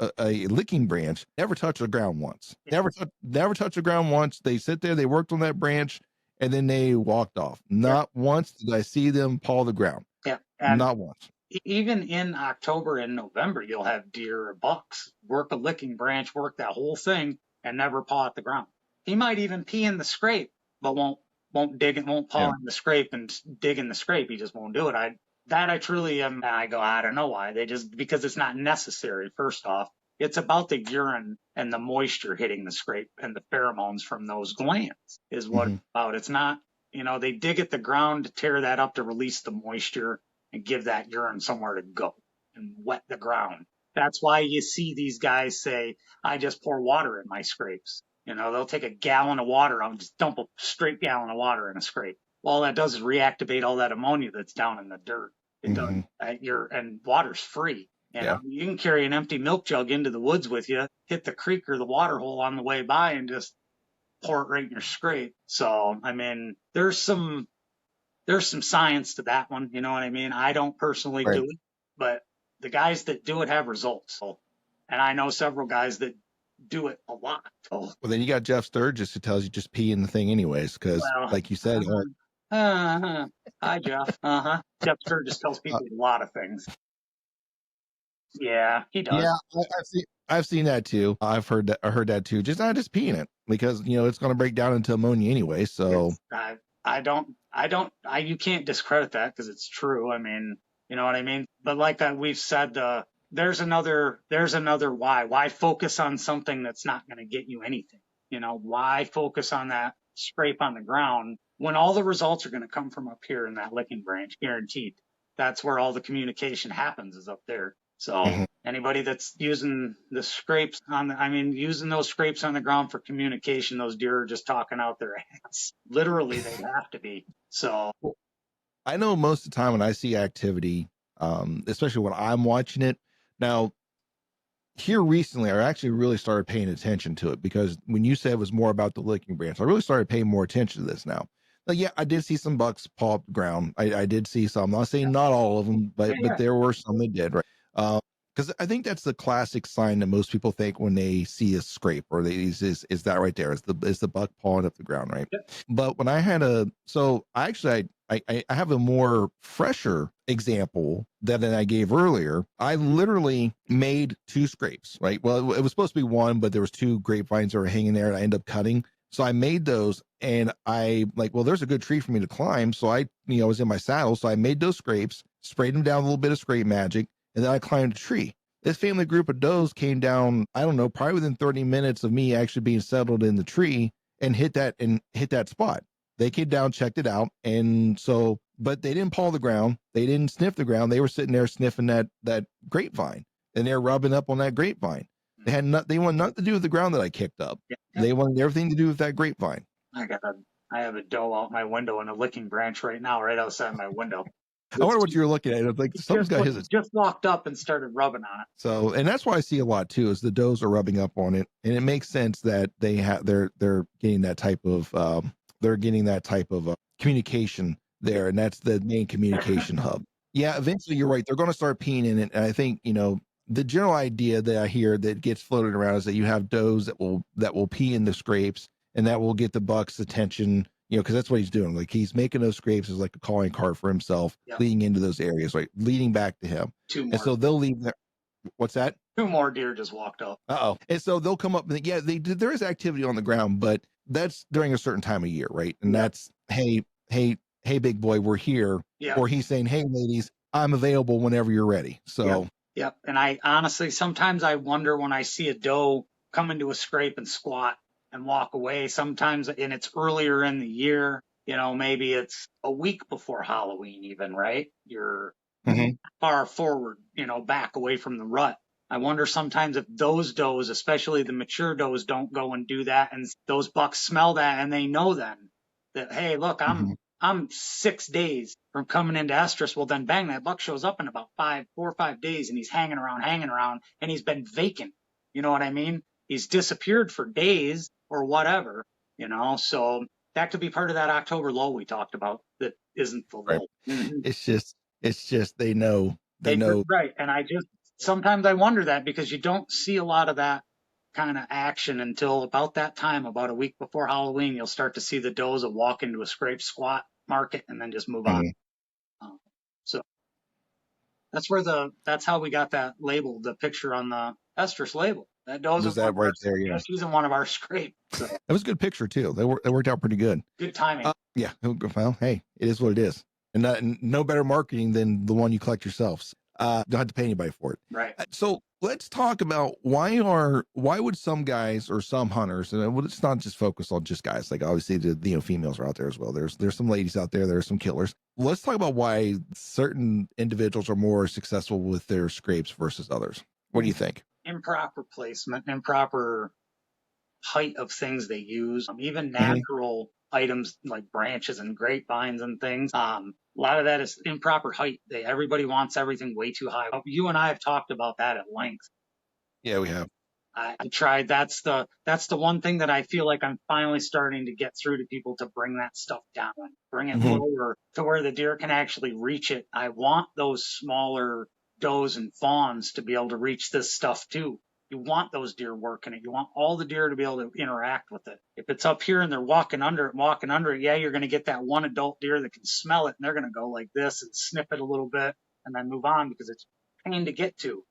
A: licking branch, never touch the ground once. Never touch the ground once. They sit there, they worked on that branch, and then they walked off.
B: yeah,
A: Not once did I see them paw the ground.
B: yeah. And
A: Not once.
B: even in October and November, you'll have deer or bucks work a licking branch, work that whole thing, and never paw at the ground. He might even pee in the scrape, but won't dig it, won't paw
A: Yeah.
B: in the scrape and dig in the scrape. He just won't do it. I truly am. I go, I don't know why. Because it's not necessary. First off, it's about the urine and the moisture hitting the scrape and the pheromones from those glands is what
A: Hmm.
B: it's about. It's not, they dig at the ground to tear that up to release the moisture and give that urine somewhere to go and wet the ground. That's why you see these guys say, I just pour water in my scrapes. They'll take a gallon of water and just dump a straight gallon of water in a scrape. Well, all that does is reactivate all that ammonia that's down in the dirt. It does.
A: Hmm.
B: And water's free.
A: Yeah.
B: You can carry an empty milk jug into the woods with you, hit the creek or the water hole on the way by, and just pour it right in your scrape. So, I mean, there's some science to that one. You know what I mean? I don't personally
A: Right.
B: do it, but the guys that do it have results. So, and I know several guys that do it a lot. So,
A: Well, then you got Jeff Sturgis who tells you just pee in the thing anyways, because
B: well,
A: like you said,
B: hi, Jeff. Jeff Sturgis tells
A: uh,
B: people a lot of things. Yeah, he does.
A: yeah, I've seen that too. I heard that too. Just pee in it because it's going to break down into ammonia anyway. So
B: Yes, you can't discredit that because it's true. I mean, you know what I mean? But like we've said, there's another why. Why focus on something that's not going to get you anything? Why focus on that scrape on the ground when all the results are going to come from up here in that licking branch, guaranteed. That's where all the communication happens, is up there. So anybody that's using the scrapes using those scrapes on the ground for communication, those deer are just talking out their ass. Literally, they have to be. So
A: I know most of the time when I see activity, especially when I'm watching it. Now, here recently, I actually really started paying attention to it because when you said it was more about the licking branch, I really started paying more attention to this now. Like, yeah, I did see some bucks paw up the ground. I did see some. I'm not saying not all of them,
B: yeah,
A: but
B: yeah,
A: there were some that did, right? Because I think that's the classic sign that most people think when they see a scrape or they is that right there is the buck pawing up the ground, right?
B: yeah.
A: But when I had I actually I have a more fresher example than I gave earlier. I literally made two scrapes, right? Well, it was supposed to be one, but there was two grapevines that were hanging there, and I ended up cutting. So I made those, and I like, well, there's a good tree for me to climb. So I was in my saddle, so I made those scrapes, sprayed them down a little bit of scrape magic, and then I climbed a tree. This family group of does came down, I don't know, probably within 30 minutes of me actually being settled in the tree and hit that spot. They came down, checked it out, and so, but they didn't paw the ground. They didn't sniff the ground. They were sitting there sniffing that grapevine, and they're rubbing up on that grapevine. They want nothing to do with the ground that I kicked up.
B: Yeah.
A: They wanted everything to do with that grapevine.
B: I have a doe out my window and a licking branch right now, right outside my window.
A: I wonder what you were looking at. It's like someone's got his.
B: Just walked up and started rubbing on it.
A: So, and that's why I see a lot too, is the does are rubbing up on it, and it makes sense that they're getting that type of communication there, and that's the main communication hub. Yeah, eventually you're right. They're going to start peeing in it, and I think the general idea that I hear that gets floated around is that you have does that will pee in the scrapes, and that will get the buck's attention. Because that's what he's doing. Like he's making those scrapes as like a calling card for himself,
B: Yep.
A: leading into those areas, right, leading back to him.
B: Two
A: And
B: more.
A: so they'll leave there. What's that?
B: Two more deer just walked up.
A: Uh-oh. And so they'll come up and yeah, there is activity on the ground, but that's during a certain time of year, right? And that's hey, big boy, we're here.
B: Yeah.
A: Or he's saying, hey, ladies, I'm available whenever you're ready. So
B: Yep. And I honestly sometimes I wonder when I see a doe come into a scrape and squat and walk away. Sometimes, and it's earlier in the year, maybe it's a week before Halloween, even, right? You're far forward, back away from the rut. I wonder sometimes if those does, especially the mature does, don't go and do that, and those bucks smell that, and they know then that, hey, look, I'm 6 days from coming into estrus. Well, then bang, that buck shows up in about 4 or 5 days, and he's hanging around, and he's been vacant. You know what I mean? He's disappeared for days or whatever, so that could be part of that October lull we talked about that isn't fulfilled.
A: Right. It's just they know.
B: Right. And sometimes I wonder that because you don't see a lot of that kind of action until about that time, about a week before Halloween. You'll start to see the does that walk into a scrape squat market and then just move on. So that's how we got that label, the picture on the estrus label. That does
A: was that right there? Yeah,
B: she's in one of our scrapes. So.
A: That was a good picture too. They worked out pretty good.
B: Good timing.
A: Yeah. Well, hey, it is what it is, and no better marketing than the one you collect yourselves. Don't have to pay anybody for it.
B: Right.
A: So let's talk about why would some guys or some hunters, and it's not just focused on just guys, like obviously the females are out there as well. There's some ladies out there. There's some killers. Let's talk about why certain individuals are more successful with their scrapes versus others. What do you think?
B: Improper placement, improper height of things they use, even natural items like branches and grapevines and things. A lot of that is improper height. Everybody wants everything way too high. You and I have talked about that at length.
A: Yeah, we have.
B: I tried. That's the one thing that I feel like I'm finally starting to get through to people, to bring that stuff down, bring it lower to where the deer can actually reach it. I want those smaller does and fawns to be able to reach this stuff too. You want those deer working it. You want all the deer to be able to interact with it. If it's up here and they're walking under it, yeah, you're going to get that one adult deer that can smell it, and they're going to go like this and sniff it a little bit and then move on because it's a pain to get to.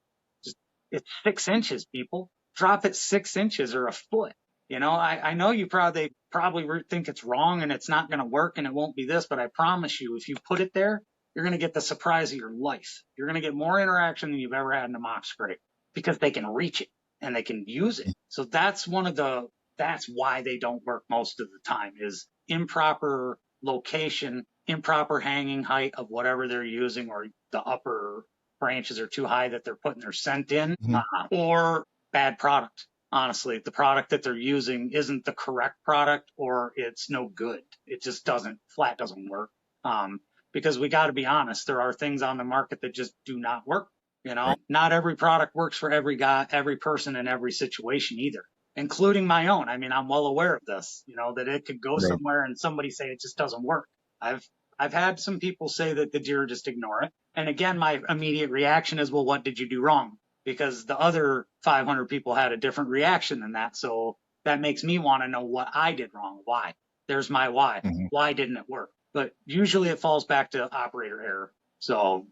B: It's 6 inches, people. Drop it 6 inches or a foot. I know they probably think it's wrong and it's not going to work and it won't be this, but I promise you, if you put it there, you're going to get the surprise of your life. You're going to get more interaction than you've ever had in a mock scrape because they can reach it and they can use it. So that's why they don't work most of the time, is improper location, improper hanging height of whatever they're using, or the upper branches are too high that they're putting their scent in,
A: Mhm.
B: or bad product. Honestly, the product that they're using isn't the correct product, or it's no good. It just doesn't work. Um, because we got to be honest, there are things on the market that just do not work.
A: Right.
B: Not every product works for every guy, every person in every situation either, including my own. I mean, I'm well aware of this, that it could go
A: Right.
B: somewhere and somebody say it just doesn't work. I've I've had some people say that the deer just ignore it. And again, my immediate reaction is, well, what did you do wrong? Because the other 500 people had a different reaction than that. So that makes me want to know what I did wrong. Why? There's my why.
A: Mhm.
B: Why didn't it work? But usually it falls back to operator error. So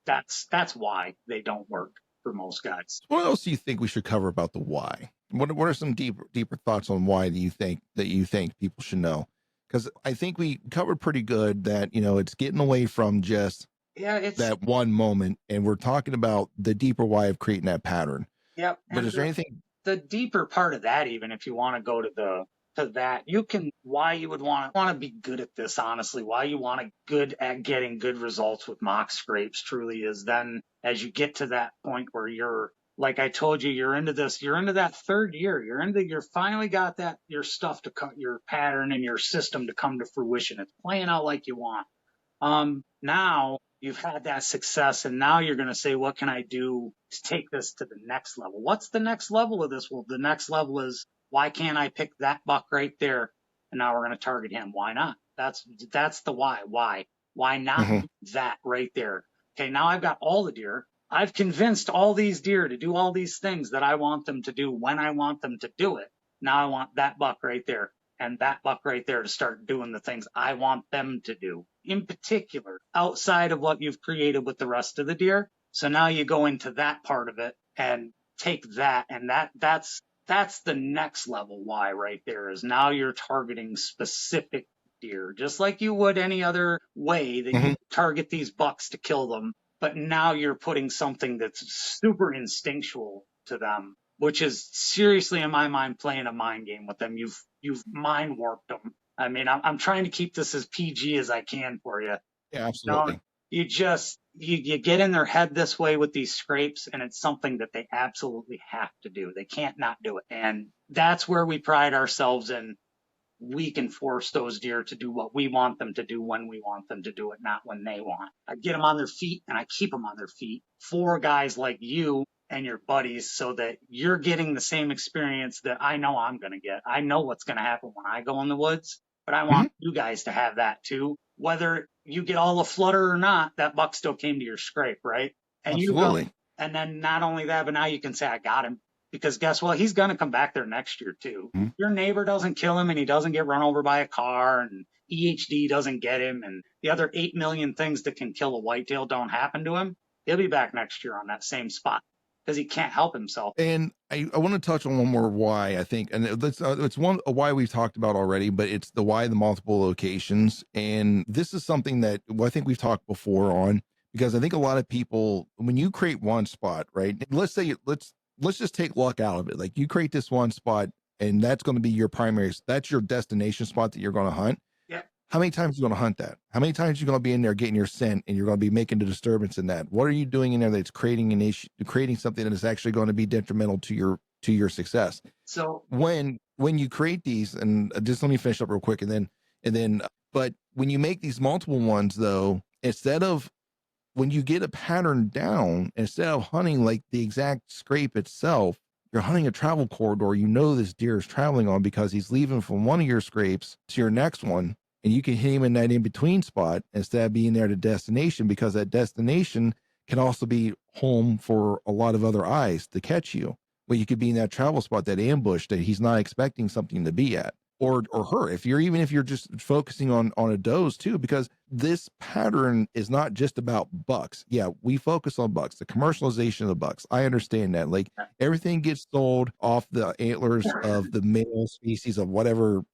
B: that's why they don't work for most guys.
A: What else do you think we should cover about the why? What are some deeper thoughts on why do you think people should know? Because I think we covered pretty good that it's getting away from just
B: Yeah, it's
A: that one moment, and we're talking about the deeper why of creating that pattern.
B: yep.
A: But
B: And
A: is there anything?
B: the deeper part of that, even if you want to go to that, you can why you would want to be good at this, honestly, why you want to good at getting good results with mock scrapes truly is then as you get to that point where you're like I told you, you're into that third year, you're finally got that your stuff to cut your pattern and your system to come to fruition. It's playing out like you want. Now you've had that success and now you're going to say, what can I do to take this to the next level? What's the next level of this? Well, the next level is why can't I pick that buck right there? And now we're going to target him. Why not? That's the why. Why not
A: Mhm.
B: that right there? Okay. Now I've got all the deer. I've convinced all these deer to do all these things that I want them to do when I want them to do it. Now I want that buck right there and that buck right there to start doing the things I want them to do, in particular, outside of what you've created with the rest of the deer. So now you go into that part of it and take that, and that's the next level why right there is now you're targeting specific deer, just like you would any other way that you
A: Mhm.
B: target these bucks to kill them. But now you're putting something that's super instinctual to them, which is seriously in my mind playing a mind game with them. You've mind warped them. I mean, I'm trying to keep this as PG as I can for you.
A: Yeah,
B: No,
A: absolutely.
B: you get in their head this way with these scrapes, and it's something that they absolutely have to do. They can't not do it, and that's where we pride ourselves in. We can force those deer to do what we want them to do when we want them to do it, not when they want. I get them on their feet and I keep them on their feet for guys like you and your buddies so that you're getting the same experience that I know I'm going to get. I know what's going to happen when I go in the woods, but I
A: Mhm.
B: want you guys to have that too. Whether you get all the flutter or not, that buck still came to your scrape, right? And you go,
A: Absolutely.
B: and then not only that, but now you can say, I got him. Because guess what? He's going to come back there next year too.
A: Mhm.
B: Your neighbor doesn't kill him and he doesn't get run over by a car and EHD doesn't get him and the other 8 million things that can kill a whitetail don't happen to him, he'll be back next year on that same spot because he can't help himself.
A: And I want to touch on one more why I think, and it's one a why we've talked about already, but it's the why the multiple locations, and this is something that I think we've talked before on because I think a lot of people when you create one spot, right? Let's just take luck out of it. Like you create this one spot, and that's going to be your primary. That's your destination spot that you're going to hunt.
B: Yeah.
A: How many times are you going to hunt that? How many times are you going to be in there getting your scent and you're going to be making a disturbance in that? What are you doing in there that's creating an issue, creating something that is actually going to be detrimental to your success?
B: So,
A: When you create these, and just let me finish up real quick, but when you make these multiple ones, though, instead of when you get a pattern down, instead of hunting like the exact scrape itself, you're hunting a travel corridor this deer is traveling on because he's leaving from one of your scrapes to your next one. And you can hit him in that in between spot instead of being there at a destination because that destination can also be home for a lot of other eyes to catch you. Where you could be in that travel spot, that ambush that he's not expecting something to be at. Or her, if you're just focusing on a does too, because this pattern is not just about bucks. Yeah, we focus on bucks, the commercialization of the bucks. I understand that. Like everything gets sold off the antlers of the male species of whatever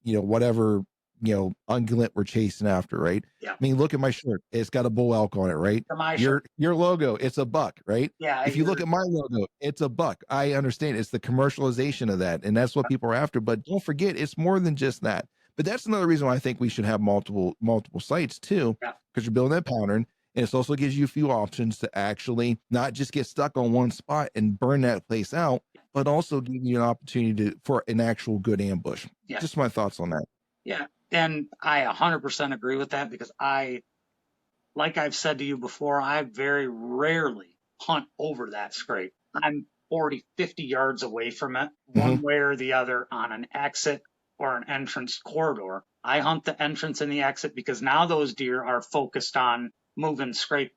A: ungulate we're chasing after, right?
B: yeah,
A: I mean, look at my shirt. It's got a bull elk on it, right?
B: my shirt.
A: Your logo, it's a buck, right?
B: Yeah,
A: If you look at my logo, it's a buck. I understand it's the commercialization of that, and that's what people are after. But don't forget, it's more than just that. But that's another reason why I think we should have multiple sites too,
B: yeah,
A: because you're building that pattern. And it also gives you a few options to actually not just get stuck on one spot and burn that place out, but also give you an opportunity for an actual good ambush.
B: Yeah.
A: Just my thoughts on that.
B: Yeah. And I 100% agree with that because like I've said to you before, I very rarely hunt over that scrape. I'm 40, 50 yards away from it,
A: Mm-hmm.
B: one way or the other, on an exit or an entrance corridor. I hunt the entrance and the exit because now those deer are focused on moving scrape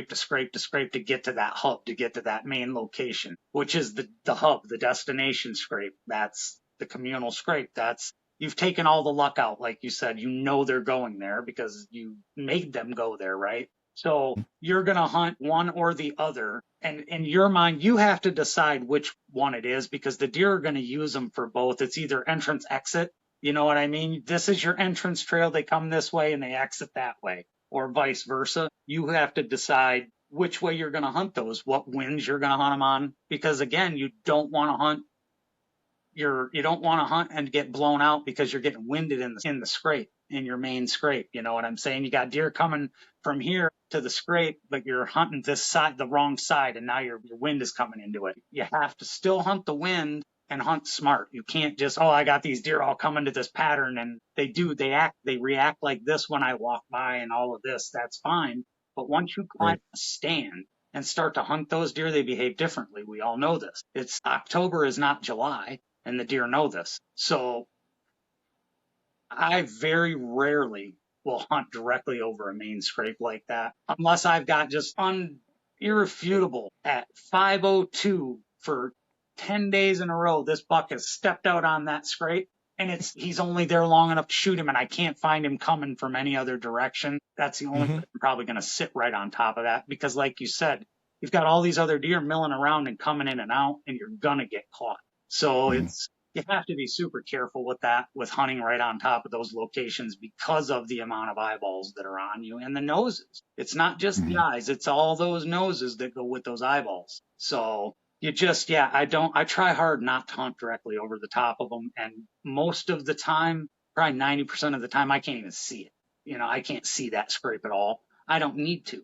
B: to scrape to scrape to get to that hub, to get to that main location, which is the hub, the destination scrape. That's the communal scrape. You've taken all the luck out, like you said. You know they're going there because you made them go there, right? So you're going to hunt one or the other. And in your mind, you have to decide which one it is because the deer are going to use them for both. It's either entrance, exit. You know what I mean? This is your entrance trail. They come this way and they exit that way, or vice versa. You have to decide which way you're going to hunt those, what winds you're going to hunt them on. Because again, you don't want to hunt you don't want to hunt and get blown out because you're getting winded in the scrape, in your main scrape. You know what I'm saying? You got deer coming from here to the scrape, but you're hunting this side, the wrong side, and now your wind is coming into it. You have to still hunt the wind and hunt smart. You can't just, oh, I got these deer all coming to this pattern, and they react like this when I walk by and all of this. That's fine. But once you climb
A: Right.
B: a stand and start to hunt those deer, they behave differently. We all know this. It's October is not July, and the deer know this. So I very rarely will hunt directly over a main scrape like that unless I've got just irrefutable at 5:02 for 10 days in a row. This buck has stepped out on that scrape and he's only there long enough to shoot him and I can't find him coming from any other direction. That's the only
A: Mm-hmm.
B: way I'm probably going to sit right on top of that because like you said, you've got all these other deer milling around and coming in and out and you're going to get caught. So
A: Mm-hmm.
B: you have to be super careful with that, with hunting right on top of those locations because of the amount of eyeballs that are on you and the noses. It's not just the
A: Mm-hmm.
B: eyes, it's all those noses that go with those eyeballs. So I try hard not to hunt directly over the top of them. And most of the time, probably 90% of the time, I can't even see it. I can't see that scrape at all. I don't need to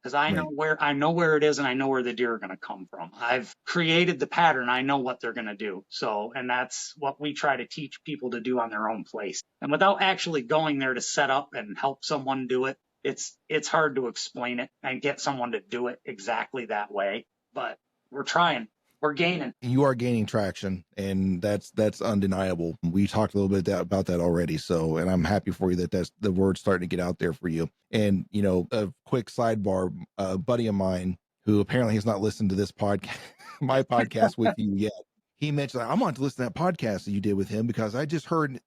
B: because
A: Right.
B: I know where it is and I know where the deer are going to come from. I've created the pattern. I know what they're going to do. So, and that's what we try to teach people to do on their own place. And without actually going there to set up and help someone do it, it's hard to explain it and get someone to do it exactly that way. But we're trying. We're gaining.
A: You are gaining traction, and that's undeniable. We talked a little bit about that already, so and I'm happy for you that that's the word's starting to get out there for you. And a quick sidebar: a buddy of mine who apparently has not listened to this podcast, my podcast with you yet. He mentioned I'm on to listen to that podcast that you did with him because I just heard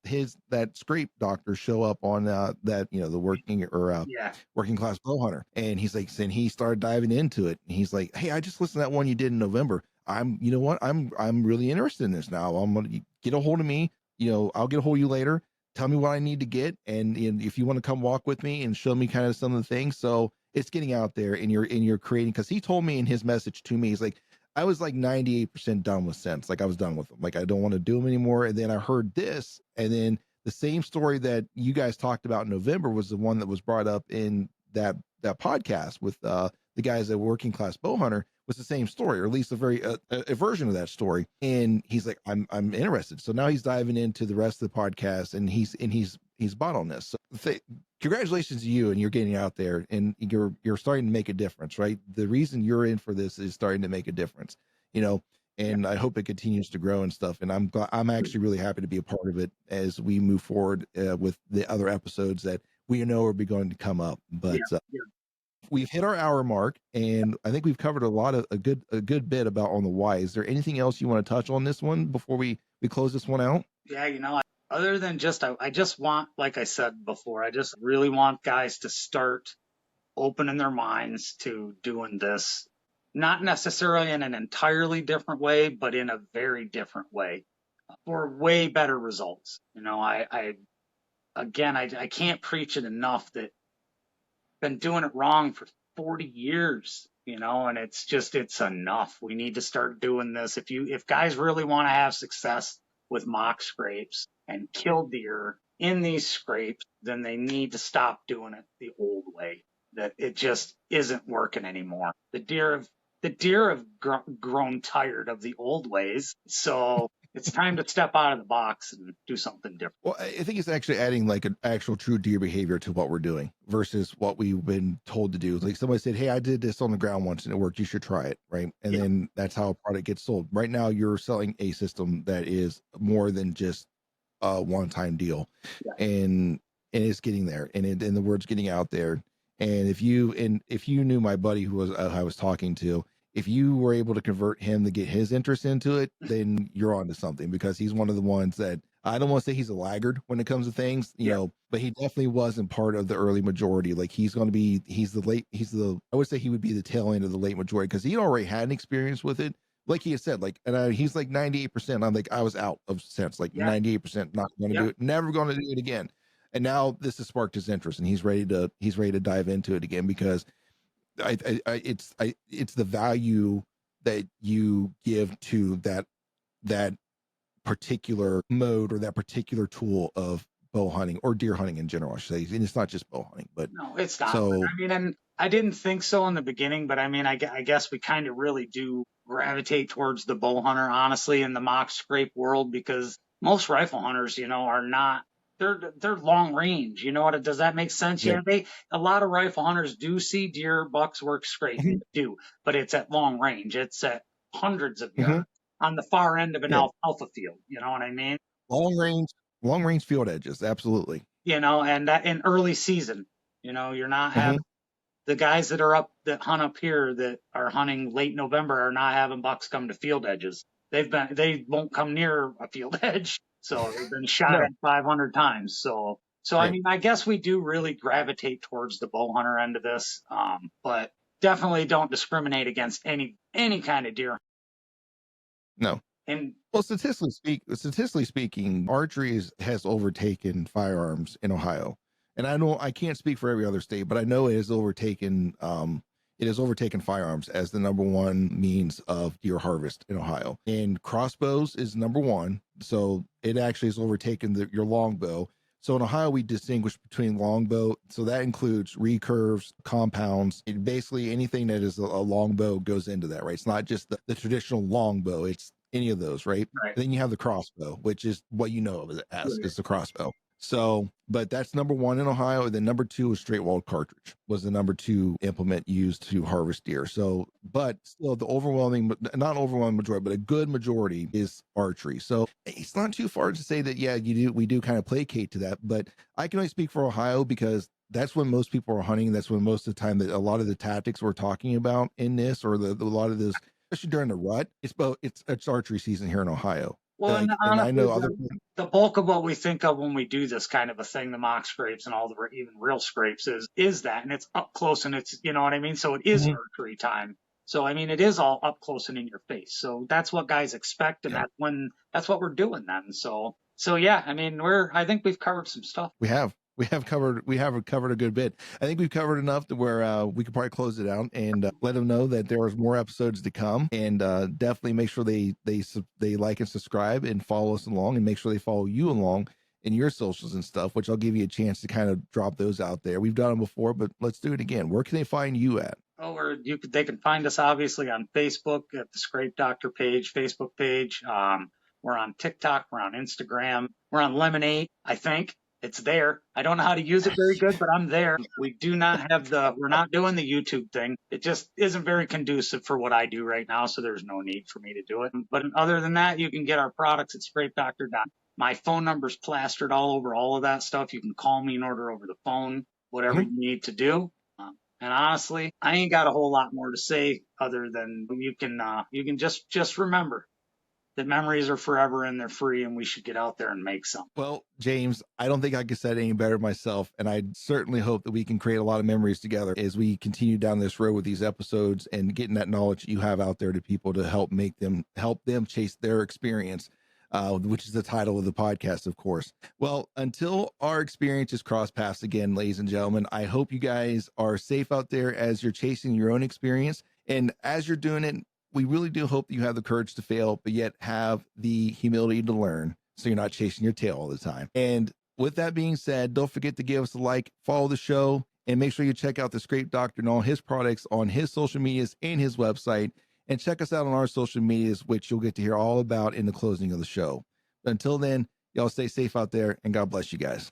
A: his that scrape doctor show up on that the
B: Yeah.
A: working class bow hunter. And he's like, and he started diving into it. And he's like, hey, I just listened to that one you did in November. You know what? I'm really interested in this now. I'm going to get a hold of me. I'll get a hold of you later. Tell me what I need to get. And if you want to come walk with me and show me kind of some of the things. So it's getting out there and you're creating, because he told me in his message to me, he's like, I was like 98% done with scents. Like I was done with them. Like I don't want to do them anymore. And then I heard this, and then the same story that you guys talked about in November was the one that was brought up in that podcast with the guys at Working Class Bow Hunter, was the same story, or at least a version of that story. And he's like, I'm interested. So now he's diving into the rest of the podcast, and he's bought on this. So congratulations to you, and you're getting out there, and you're starting to make a difference, right? The reason you're in for this is starting to make a difference, you know.
B: Yeah.
A: And I hope it continues to grow and stuff. And I'm actually really happy to be a part of it as we move forward with the other episodes that we know are going to come up. But
B: Yeah. Yeah.
A: we've hit our hour mark, and I think we've covered a good bit about on the why. Is there anything else you want to touch on this one before we close this one out?
B: Yeah, other than I just want, like I said before, I just really want guys to start opening their minds to doing this, not necessarily in an entirely different way, but in a very different way for way better results. I can't preach it enough that been doing it wrong for 40 years, and it's enough. We need to start doing this. If guys really want to have success with mock scrapes and kill deer in these scrapes, then they need to stop doing it the old way. That it just isn't working anymore. The deer have grown tired of the old ways, so it's time to step out of the box and do something different.
A: Well, I think it's actually adding like an actual true deer behavior to what we're doing versus what we've been told to do. Like somebody said, "Hey, I did this on the ground once and it worked. You should try it." Right. And
B: Yeah,
A: then that's how a product gets sold. Right now, you're selling a system that is more than just a one-time deal,
B: yeah,
A: and it's getting there, and the word's getting out there. And if you knew my buddy who was I was talking to, if you were able to convert him to get his interest into it, then you're onto something, because he's one of the ones that, I don't want to say he's a laggard when it comes to things,
B: yeah,
A: but he definitely wasn't part of the early majority. Like I would say he would be the tail end of the late majority, because he already had an experience with it. Like he had said, like, and he's like 98%. I'm like, I was out of sense, like
B: yeah,
A: 98%, not going to
B: yeah.
A: do it, never going to do it again. And now this has sparked his interest, and he's ready to dive into it again, because it's the value that you give to that particular mode, or that particular tool of bow hunting or deer hunting in general, I should say. And it's not just bow hunting, but
B: No, it's not. But
A: so
B: I mean, and I didn't think so in the beginning, but I mean, I guess we kind of really do gravitate towards the bow hunter, honestly, in the mock scrape world, because most rifle hunters, are not. They're long range. You know what? Does that make sense?
A: yeah.
B: Yeah, a lot of rifle hunters do see deer, bucks work scrapes,
A: Mhm.
B: do, but it's at long range. It's at hundreds of yards
A: Mhm.
B: on the far end of an
A: Yeah,
B: alfalfa field. You know what I mean?
A: long range long range field edges, absolutely.
B: And that in early season, you're not having
A: Mhm.
B: the guys that hunt up here that are hunting late November are not having bucks come to field edges. They won't come near a field edge. So they've been shot
A: No,
B: at 500 times. So I
A: right.
B: mean, I guess we do really gravitate towards the bow hunter end of this. But definitely don't discriminate against any kind of deer.
A: No.
B: And
A: Well, statistically speaking, archery has overtaken firearms in Ohio, and I can't speak for every other state, but I know it has overtaken firearms as the number one means of deer harvest in Ohio. And crossbows is number one, so it actually has overtaken your longbow. So in Ohio, we distinguish between longbow, so that includes recurves, compounds, basically anything that is a longbow goes into that, right? It's not just the traditional longbow; it's any of those, right?
B: right,
A: Then you have the crossbow, which is what you know of it as,
B: right.
A: is the crossbow. So, but that's number one in Ohio. And then number two is straight walled cartridge, was the number two implement used to harvest deer. So, but still, the not overwhelming majority, but a good majority is archery. So it's not too far to say that, yeah, we do kind of placate to that. But I can only speak for Ohio, because that's when most people are hunting. That's when most of the time that a lot of the tactics we're talking about in this, or a lot of this, especially during the rut, it's archery season here in Ohio.
B: Well, and
A: Like, and I
B: honestly,
A: know other.
B: the bulk of what we think of when we do this kind of a thing, the mock scrapes and all the even real scrapes, is that, and it's up close, and it's, you know what I mean. So it is
A: Mhm.
B: archery time. So I mean, it is all up close and in your face. So that's what guys expect, and
A: Yeah,
B: that's what we're doing then. So yeah, I mean, I think we've covered some stuff.
A: we have covered a good bit. I think we've covered enough to where we could probably close it out, and let them know that there is more episodes to come. And definitely make sure they like and subscribe and follow us along, and make sure they follow you along in your socials and stuff, which I'll give you a chance to kind of drop those out there. We've done them before, but let's do it again. Where can they find you at?
B: Or they can find us obviously on Facebook at the Scrape Doctor page, Facebook page. We're on TikTok, we're on Instagram, we're on Lemonade. I think it's there. I don't know how to use it very good, but I'm there. We're not doing the YouTube thing. It just isn't very conducive for what I do right now, so there's no need for me to do it. But other than that, you can get our products at scrapedoctor.com. My phone number's plastered all over all of that stuff. You can call me and order over the phone, whatever
A: Mhm.
B: you need to do. And honestly, I ain't got a whole lot more to say other than you can just remember that memories are forever and they're free, and we should get out there and make some.
A: Well, James, I don't think I could say it any better myself. And I certainly hope that we can create a lot of memories together as we continue down this road with these episodes, and getting that knowledge that you have out there to people to help them chase their experience, which is the title of the podcast, of course. Well, until our experiences cross paths again, ladies and gentlemen, I hope you guys are safe out there as you're chasing your own experience. And as you're doing it, we really do hope that you have the courage to fail, but yet have the humility to learn, so you're not chasing your tail all the time. And With that being said, don't forget to give us a like, follow the show, and make sure you check out the Scrape Doctor and all his products on his social medias and his website. And check us out on our social medias, which you'll get to hear all about in the closing of the show. But until then, y'all stay safe out there, and God bless you guys.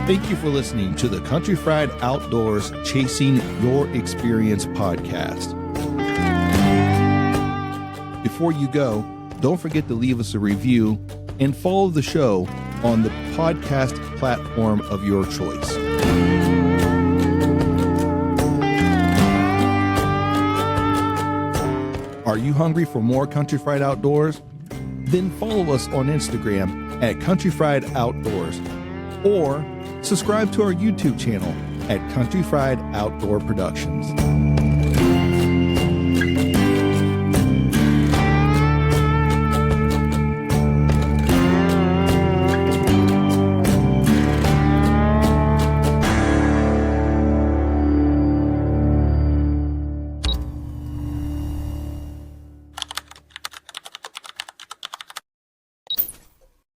A: Thank you for listening to the Country Fried Outdoors Chasing Your Experience podcast. Before you go, don't forget to leave us a review and follow the show on the podcast platform of your choice. Are you hungry for more Country Fried Outdoors? Then follow us on Instagram at Country Fried Outdoors, or subscribe to our YouTube channel at Country Fried Outdoor Productions.